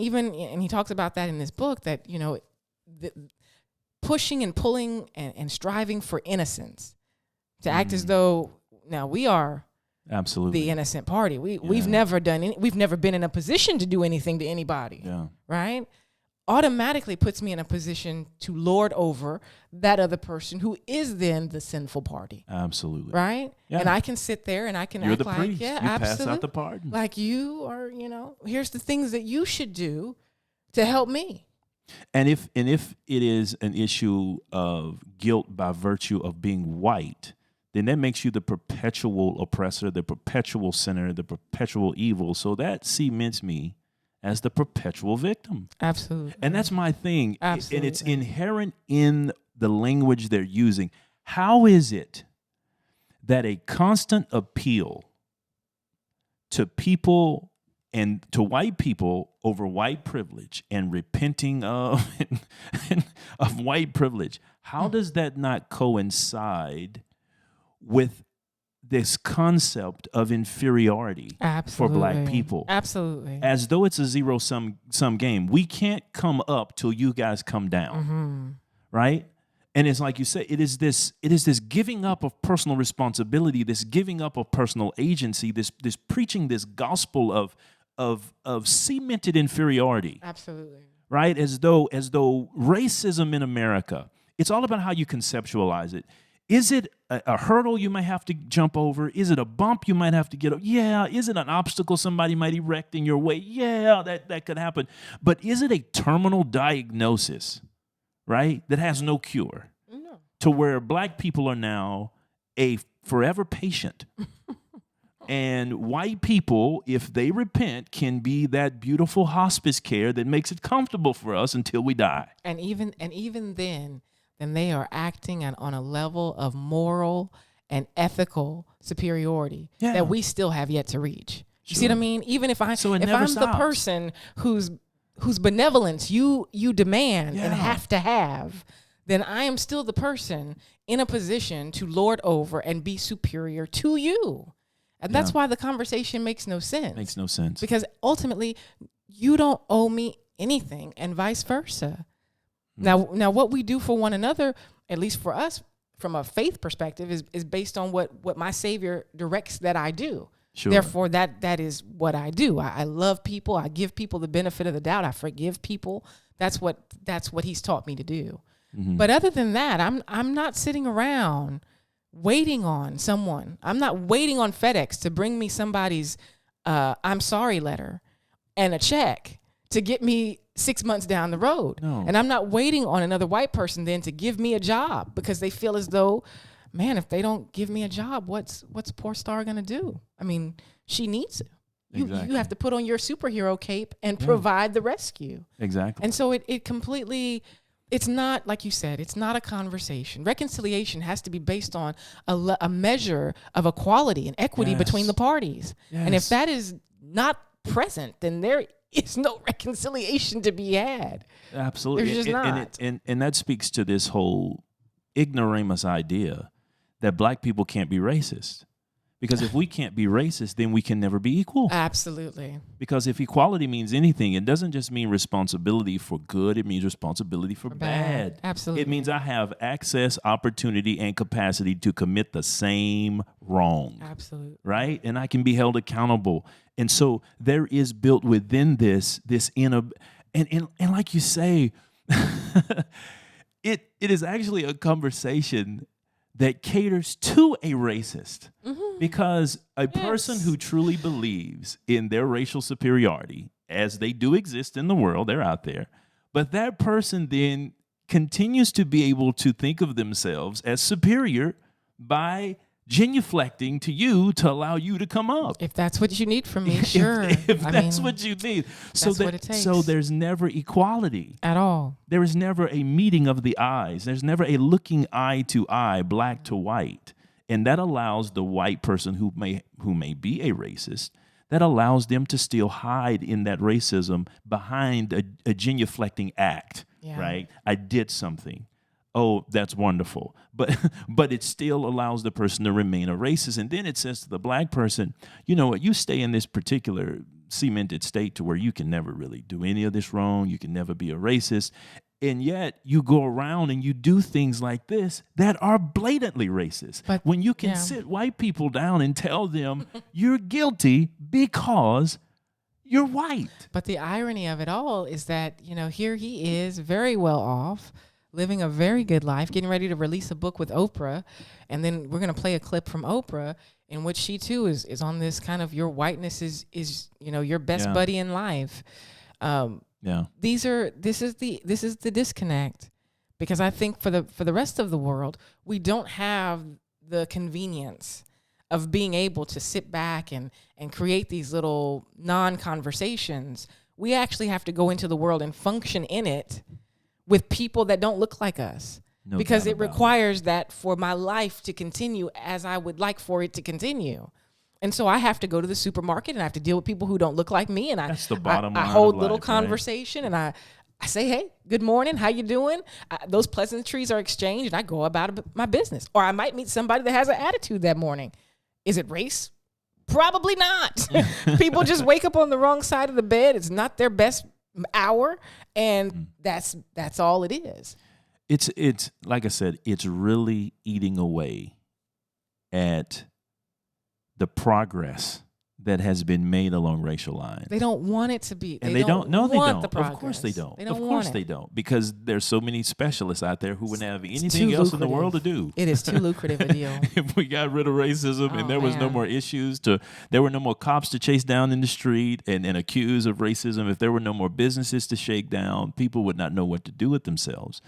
he talks about that in this book, that, pushing and pulling and striving for innocence, to act as though now we are absolutely the innocent party. We've never been in a position to do anything to anybody. Yeah. Right? Automatically puts me in a position to lord over that other person who is then the sinful party. Absolutely. Right? Yeah. And I can sit there and I can You're act the like, priest. yeah, you absolutely. pass out the pardon. Like you are, here's the things that you should do to help me. And if it is an issue of guilt by virtue of being white, then that makes you the perpetual oppressor, the perpetual sinner, the perpetual evil. So that cements me as the perpetual victim. Absolutely. And that's my thing. Absolutely. And it's inherent in the language they're using. How is it that a constant appeal to people and to white people over white privilege and repenting of white privilege, how does that not coincide with this concept of inferiority for black people? Absolutely. As though it's a zero-sum game. We can't come up till you guys come down, right? And it's like you say, it is this giving up of personal responsibility, this giving up of personal agency, this preaching this gospel of cemented inferiority. Absolutely. Right? As though racism in America, it's all about how you conceptualize it. Is it a hurdle you might have to jump over? Is it a bump you might have to get over? Yeah. Is it an obstacle somebody might erect in your way? Yeah, that could happen. But is it a terminal diagnosis, right, that has no cure? No. To where black people are now a forever patient. And white people, if they repent, can be that beautiful hospice care that makes it comfortable for us until we die. And even then they are acting on a level of moral and ethical superiority that we still have yet to reach. You see what I mean? Even if I'm the person whose benevolence you demand and have to have, then I am still the person in a position to lord over and be superior to you. And that's why the conversation makes no sense. Makes no sense. Because ultimately, you don't owe me anything, and vice versa. Now, what we do for one another, at least for us, from a faith perspective, is based on what my Savior directs that I do. Sure. Therefore, that is what I do. I love people. I give people the benefit of the doubt. I forgive people. That's what He's taught me to do. Mm-hmm. But other than that, I'm not sitting around waiting on someone. I'm not waiting on FedEx to bring me somebody's I'm sorry letter and a check to get me 6 months down the road. No. And I'm not waiting on another white person then to give me a job because they feel as though, man, if they don't give me a job, what's poor Star going to do? I mean, she needs it. Exactly. You have to put on your superhero cape and provide the rescue. Exactly. And so it completely... It's not, like you said, it's not a conversation. Reconciliation has to be based on a measure of equality and equity between the parties. Yes. And if that is not present, then there is no reconciliation to be had. Absolutely. There's just not. And that speaks to this whole ignoramus idea that black people can't be racist. Because if we can't be racist, then we can never be equal. Absolutely. Because if equality means anything, it doesn't just mean responsibility for good. It means responsibility for bad. Absolutely. It means I have access, opportunity, and capacity to commit the same wrong. Absolutely. Right? And I can be held accountable. And so there is built within this inner, and like you say, it is actually a conversation that caters to a racist. Mm-hmm. Because a person who truly believes in their racial superiority, as they do exist in the world, they're out there, but that person then continues to be able to think of themselves as superior by genuflecting to you to allow you to come up. If that's what you need from me, sure. If that's what you need. That's what it takes. So there's never equality. At all. There is never a meeting of the eyes. There's never a looking eye to eye, black to white. And that allows the white person who may be a racist, that allows them to still hide in that racism behind a genuflecting act, right? I did something. Oh, that's wonderful. But it still allows the person to remain a racist. And then it says to the black person, you know what, you stay in this particular cemented state to where you can never really do any of this wrong. You can never be a racist. And yet you go around and you do things like this that are blatantly racist. But when you can sit white people down and tell them you're guilty because you're white. But the irony of it all is that, here he is very well off, living a very good life, getting ready to release a book with Oprah. And then we're going to play a clip from Oprah in which she too is on this kind of your whiteness is your best buddy in life. This is the disconnect, because I think for the rest of the world, we don't have the convenience of being able to sit back and create these little non-conversations. We actually have to go into the world and function in it with people that don't look like us, because it requires that for my life to continue as I would like for it to continue. And so I have to go to the supermarket and I have to deal with people who don't look like me. And that's the bottom line. I hold little conversation, right? And I say, hey, good morning. How you doing? Those pleasantries are exchanged and I go about my business. Or I might meet somebody that has an attitude that morning. Is it race? Probably not. People just wake up on the wrong side of the bed. It's not their best hour. And that's all it is. It's like I said, it's really eating away at the progress that has been made along racial lines. They don't want it to be. And they don't. No, they don't. The progress. Of course they don't. They don't of want course it. they don't. Because there's so many specialists out there who wouldn't have anything else in the world to do. It is too lucrative a deal. If we got rid of racism and there was no more issues there were no more cops to chase down in the street and accuse of racism, if there were no more businesses to shake down, people would not know what to do with themselves.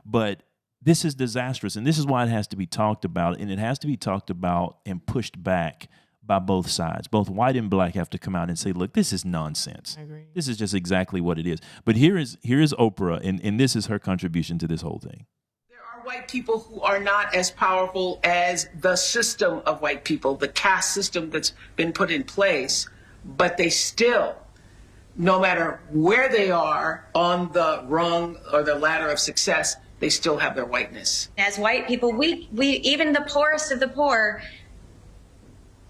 But this is disastrous, and this is why it has to be talked about, and it has to be talked about and pushed back by both sides. Both white and black have to come out and say, look, this is nonsense. I agree. This is just exactly what it is. But here is Oprah, and this is her contribution to this whole thing. There are white people who are not as powerful as the system of white people, the caste system that's been put in place, but they still, no matter where they are on the rung or the ladder of success, they still have their whiteness. As white people, we even the poorest of the poor,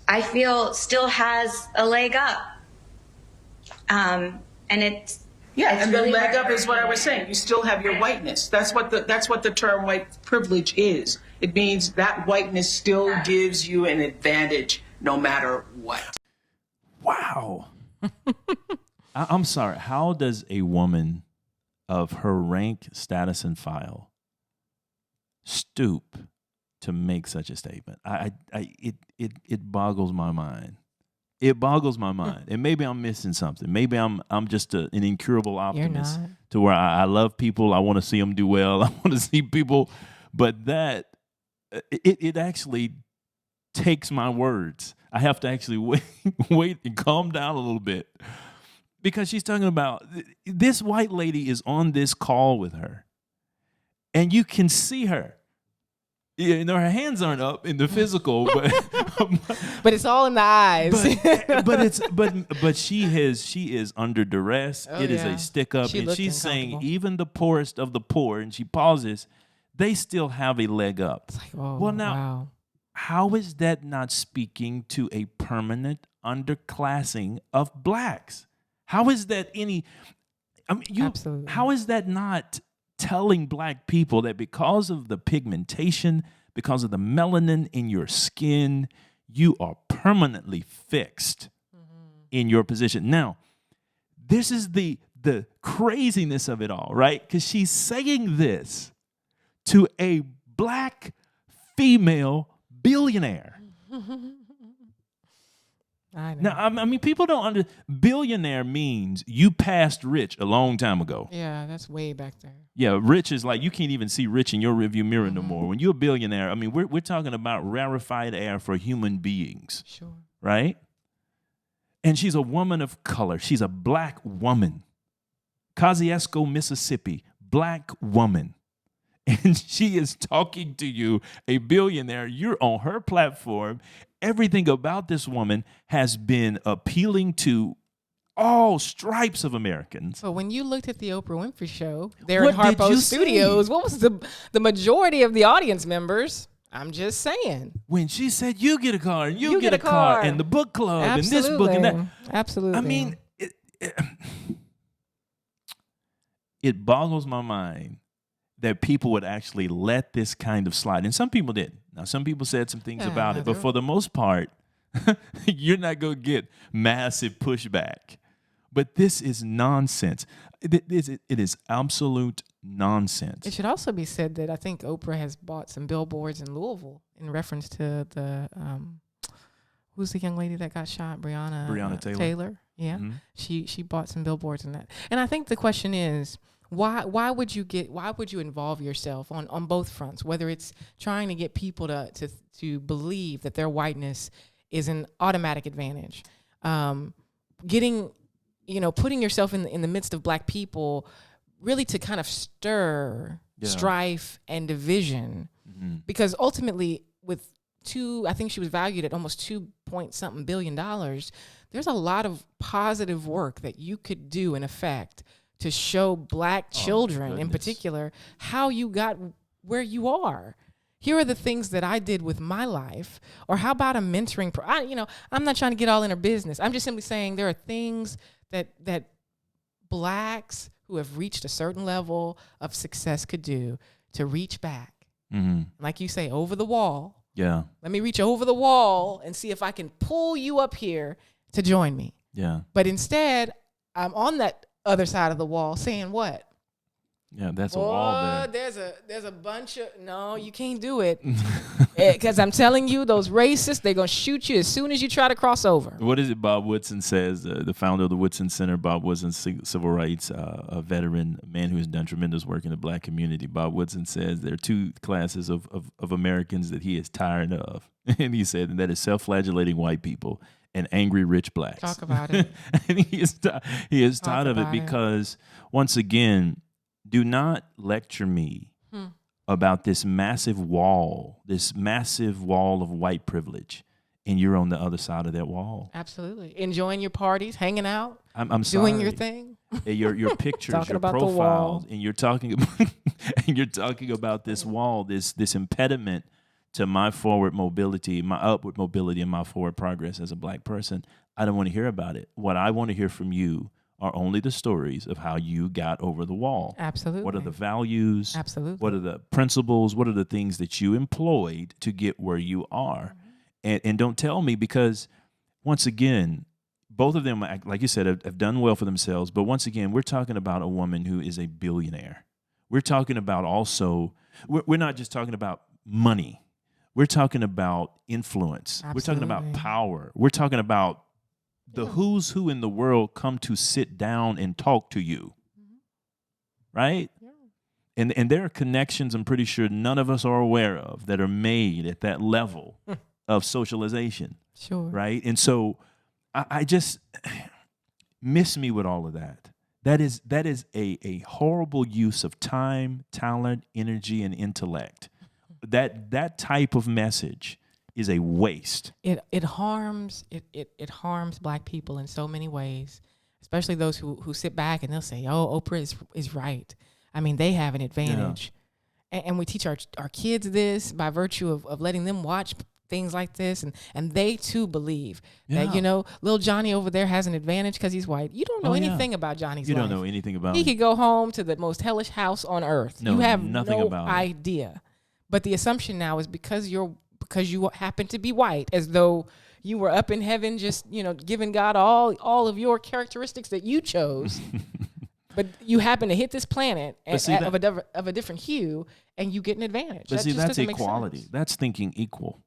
I feel, still has a leg up. And it's and really the leg up is what I was saying. You still have your whiteness. That's what the term white privilege is. It means that whiteness still gives you an advantage no matter what. Wow. I'm sorry. How does a woman of her rank, status, and file stoop to make such a statement? It boggles my mind. It boggles my mind. And maybe I'm missing something. Maybe I'm just an incurable optimist. You're not. To where I love people. I want to see them do well. I want to see people. But that, it actually takes my words. I have to actually wait and calm down a little bit. Because she's talking about, this white lady is on this call with her. And you can see her. You know, her hands aren't up in the physical, but it's all in the eyes. but she is under duress. It is a stick up, and she's saying even the poorest of the poor, and she pauses, they still have a leg up. It's like, oh, well, now, wow. How is that not speaking to a permanent underclassing of blacks? How is that Absolutely. How is that not telling black people that because of the pigmentation, because of the melanin in your skin, you are permanently fixed in your position? Now, this is the craziness of it all, right? Because she's saying this to a black female billionaire. I know. Now, I mean, people don't understand. Billionaire means you passed rich a long time ago. Yeah, that's way back there. Yeah, rich is like you can't even see rich in your rearview mirror no more. When you're a billionaire, I mean, we're talking about rarefied air for human beings. Sure. Right? And she's a woman of color. She's a black woman. Kosciuszko, Mississippi, black woman. And she is talking to you, a billionaire. You're on her platform. Everything about this woman has been appealing to all stripes of Americans. So when you looked at the Oprah Winfrey Show there What in did you Harpo see? Studios, what was the majority of the audience members? I'm just saying. When she said, you get a car and you get get a a car car. and the book club Absolutely. and this book and that. Absolutely. I mean, it boggles my mind that people would actually let this kind of slide. And some people did. Now, some people said some things about it, but for the most part, you're not going to get massive pushback. But this is nonsense. It is absolute nonsense. It should also be said that I think Oprah has bought some billboards in Louisville in reference to the who's the young lady that got shot? Breonna Taylor. Yeah, Mm-hmm. She bought some billboards in that. And I think the question is, why would you involve yourself on both fronts, whether it's trying to get people to believe that their whiteness is an automatic advantage, putting yourself in the midst of black people, really to kind of stir strife and division, because ultimately with I think she was valued at almost $2 billion. There's a lot of positive work that you could do in effect to show black children in particular how you got where you are. Here are the things that I did with my life. Or how about a mentoring I'm not trying to get all in her business. I'm just simply saying there are things that blacks who have reached a certain level of success could do to reach back. Mm-hmm. Like you say, over the wall. Yeah. Let me reach over the wall and see if I can pull you up here to join me. Yeah. But instead, I'm on that other side of the wall saying what? Yeah, that's a wall there. There's a bunch of, no, you can't do it. Because I'm telling you, those racists, they're going to shoot you as soon as you try to cross over. What is it Bob Woodson says, the founder of the Woodson Center, Bob Woodson, civil rights, a veteran, a man who has done tremendous work in the black community. Bob Woodson says there are two classes of Americans that he is tired of. And he said, and that is self-flagellating white people and angry rich blacks. Talk about it. And he is tired of it because, once again, do not lecture me about this massive wall of white privilege, and you're on the other side of that wall. Absolutely. Enjoying your parties, hanging out, I'm sorry. doing your thing. Your pictures, your about profiles, and you're talking about this wall, this impediment to my forward mobility, my upward mobility, and my forward progress as a black person. I don't want to hear about it. What I want to hear from you are only the stories of how you got over the wall. Absolutely. What are the values? Absolutely. What are the principles? What are the things that you employed to get where you are? And don't tell me, because once again, both of them, like you said, have done well for themselves. But once again, we're talking about a woman who is a billionaire. We're talking about also, we're not just talking about money. We're talking about influence. Absolutely. We're talking about power. We're talking about the who's who in the world come to sit down and talk to you, right? Yeah. And there are connections I'm pretty sure none of us are aware of that are made at that level of socialization, sure, right? And so I just miss me with all of that. That is a horrible use of time, talent, energy, and intellect. That type of message is a waste. It harms black people in so many ways, especially those who sit back and they'll say, "Oh, Oprah is right." I mean, they have an advantage, and we teach our kids this by virtue of letting them watch things like this, and they too believe that little Johnny over there has an advantage because he's white. You don't know anything about Johnny's life. You don't know anything about him. him. He could go home to the most hellish house on earth. No, you have nothing no about idea. It. But the assumption now is because you happen to be white, as though you were up in heaven, just giving God all of your characteristics that you chose. But you happen to hit this planet of a different hue, and you get an advantage. But that's equality. That's thinking equal.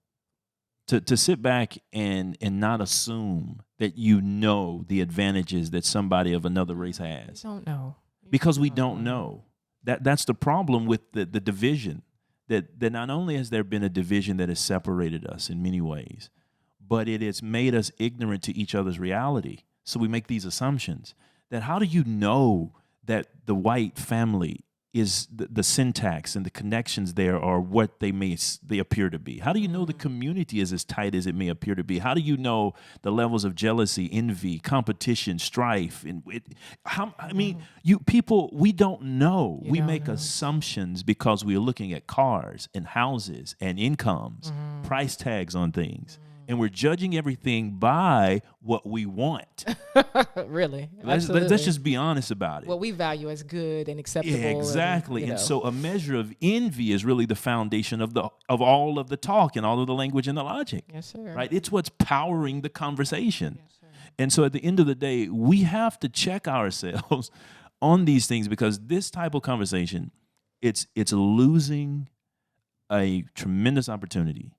To sit back and not assume that the advantages that somebody of another race has. You don't know. Because we don't know. That's the problem with the division. That not only has there been a division that has separated us in many ways, but it has made us ignorant to each other's reality. So we make these assumptions that how do you know that the white family is the syntax and the connections there are what they appear to be? How do you know the community is as tight as it may appear to be? How do you know the levels of jealousy, envy, competition, strife? We don't know. We make assumptions because we are looking at cars and houses and incomes, price tags on things. And we're judging everything by what we want. Really? Let's just be honest about it. What we value as good and acceptable. Yeah, exactly. And so a measure of envy is really the foundation of all of the talk and all of the language and the logic. Yes, sir. Right? It's what's powering the conversation. Yes, sir. And so at the end of the day, we have to check ourselves on these things, because this type of conversation, it's losing a tremendous opportunity.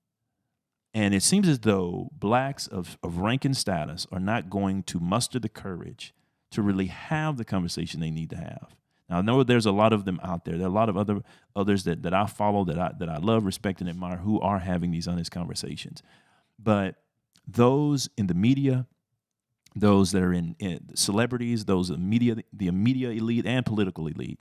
And it seems as though blacks of rank and status are not going to muster the courage to really have the conversation they need to have. Now, I know there's a lot of them out there. There are a lot of others that I follow, that I love, respect, and admire, who are having these honest conversations. But those in the media, those that are in celebrities, those in the media elite and political elite,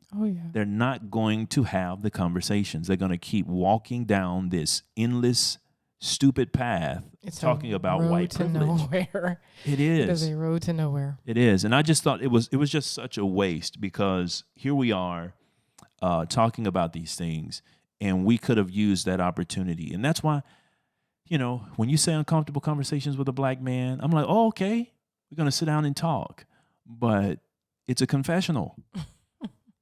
they're not going to have the conversations. They're going to keep walking down this endless, stupid path, talking about white privilege. Nowhere. It is. It is a road to nowhere. It is. And I just thought it was just such a waste, because here we are talking about these things, and we could have used that opportunity. And that's why, when you say uncomfortable conversations with a black man, I'm like, oh, okay, we're going to sit down and talk. But it's a confessional.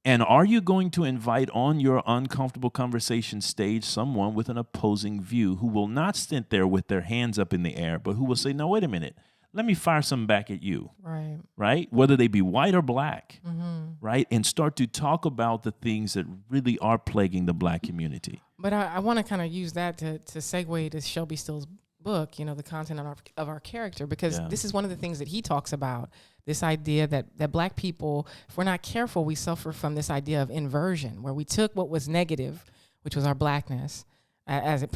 And are you going to invite on your uncomfortable conversation stage someone with an opposing view who will not sit there with their hands up in the air, but who will say, no, wait a minute, let me fire some back at you. Right. Right? Whether they be white or black. Mm-hmm. Right? And start to talk about the things that really are plaguing the black community. But I want to kind of use that to segue to Shelby Steele's book, you know, the content of our character, because this is one of the things that he talks about, this idea that black people, if we're not careful, we suffer from this idea of inversion, where we took what was negative, which was our blackness, as it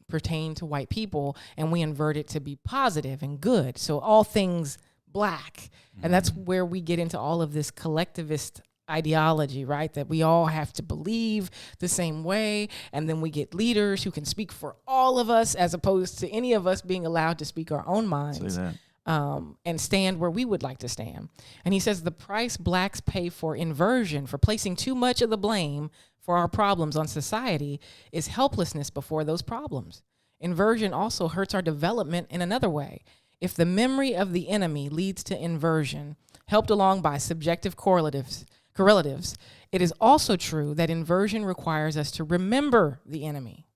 pertained to white people, and we invert it to be positive and good. So all things black. And that's where we get into all of this collectivist ideology, right? That we all have to believe the same way. And then we get leaders who can speak for all of us, as opposed to any of us being allowed to speak our own minds. And stand where we would like to stand. And he says the price blacks pay for inversion, for placing too much of the blame for our problems on society, is helplessness before those problems. Inversion also hurts our development in another way. If the memory of the enemy leads to inversion, helped along by subjective correlatives, it is also true that inversion requires us to remember the enemy,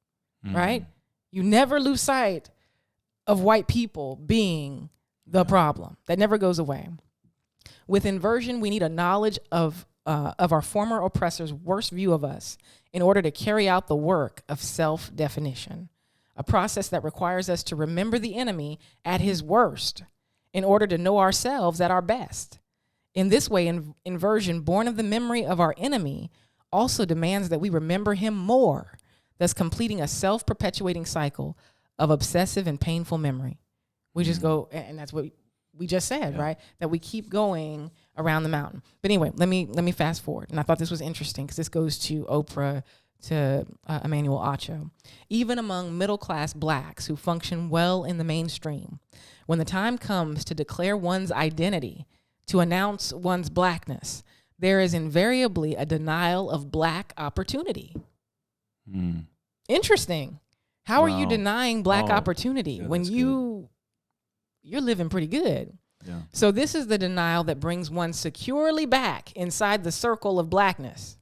right? You never lose sight of white people being the problem. That never goes away. With inversion, we need a knowledge of our former oppressor's worst view of us in order to carry out the work of self-definition, a process that requires us to remember the enemy at his worst in order to know ourselves at our best. In this way, inversion, born of the memory of our enemy, also demands that we remember him more, thus completing a self-perpetuating cycle of obsessive and painful memory. We just go, and that's what we just said, right? That we keep going around the mountain. But anyway, let me fast forward. And I thought this was interesting because this goes to Oprah, to Emmanuel Acho. Even among middle-class blacks who function well in the mainstream, when the time comes to declare one's identity, to announce one's blackness, there is invariably a denial of black opportunity. Interesting. How are you denying black opportunity when you're living pretty good? Yeah. So this is the denial that brings one securely back inside the circle of blackness,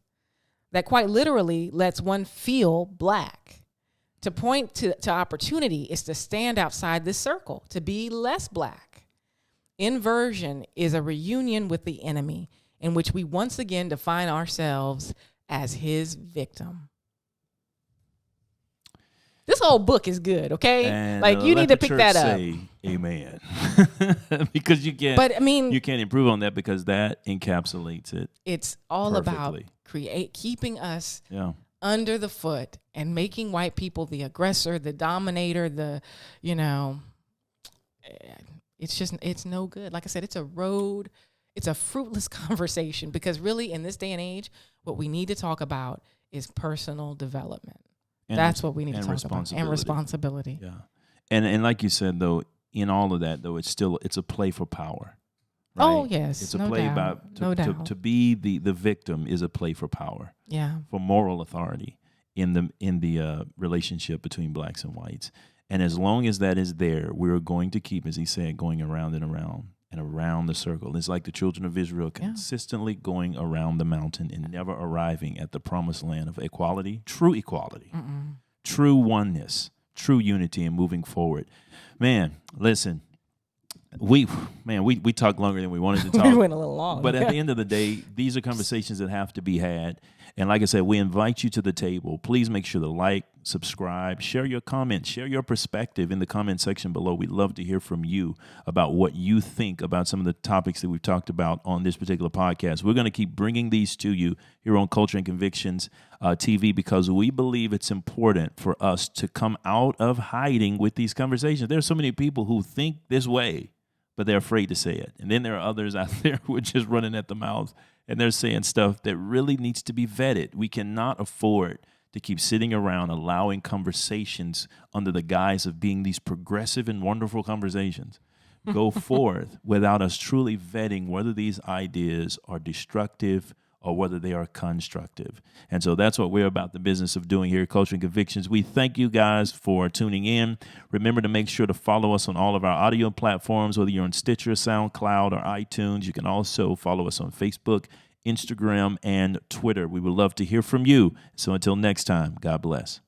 that quite literally lets one feel black. To point to opportunity is to stand outside this circle, to be less black. Inversion is a reunion with the enemy in which we once again define ourselves as his victim. This whole book is good, okay? And like you need to pick that up. Say amen. Because you can't. But I mean, you can't improve on that because that encapsulates it. It's all perfectly about keeping us under the foot and making white people the aggressor, the dominator, it's no good. Like I said, it's a fruitless conversation, because really in this day and age, what we need to talk about is personal development. That's what we need to talk about. And responsibility. Yeah. And like you said, though, in all of that, though, it's a play for power. Right? Oh, yes. It's a play to be the victim is a play for power. Yeah. For moral authority in the relationship between blacks and whites. And as long as that is there, we're going to keep, as he said, going around and around and around the circle. It's like the children of Israel consistently going around the mountain and never arriving at the promised land of equality, true oneness, true unity, and moving forward. Man, listen, we talked longer than we wanted to talk. We went a little long. But at the end of the day, these are conversations that have to be had. And like I said, we invite you to the table. Please make sure to like, subscribe, share your comments, share your perspective in the comment section below. We'd love to hear from you about what you think about some of the topics that we've talked about on this particular podcast. We're going to keep bringing these to you here on Culture and Convictions TV, because we believe it's important for us to come out of hiding with these conversations. There are so many people who think this way, but they're afraid to say it. And then there are others out there who are just running at the mouth, and they're saying stuff that really needs to be vetted. We cannot afford to keep sitting around allowing conversations under the guise of being these progressive and wonderful conversations go forth without us truly vetting whether these ideas are destructive or whether they are constructive. And so that's what we're about the business of doing here at Culture and Convictions. We thank you guys for tuning in. Remember to make sure to follow us on all of our audio platforms, whether you're on Stitcher, SoundCloud, or iTunes. You can also follow us on Facebook, Instagram, and Twitter. We would love to hear from you. So until next time, God bless.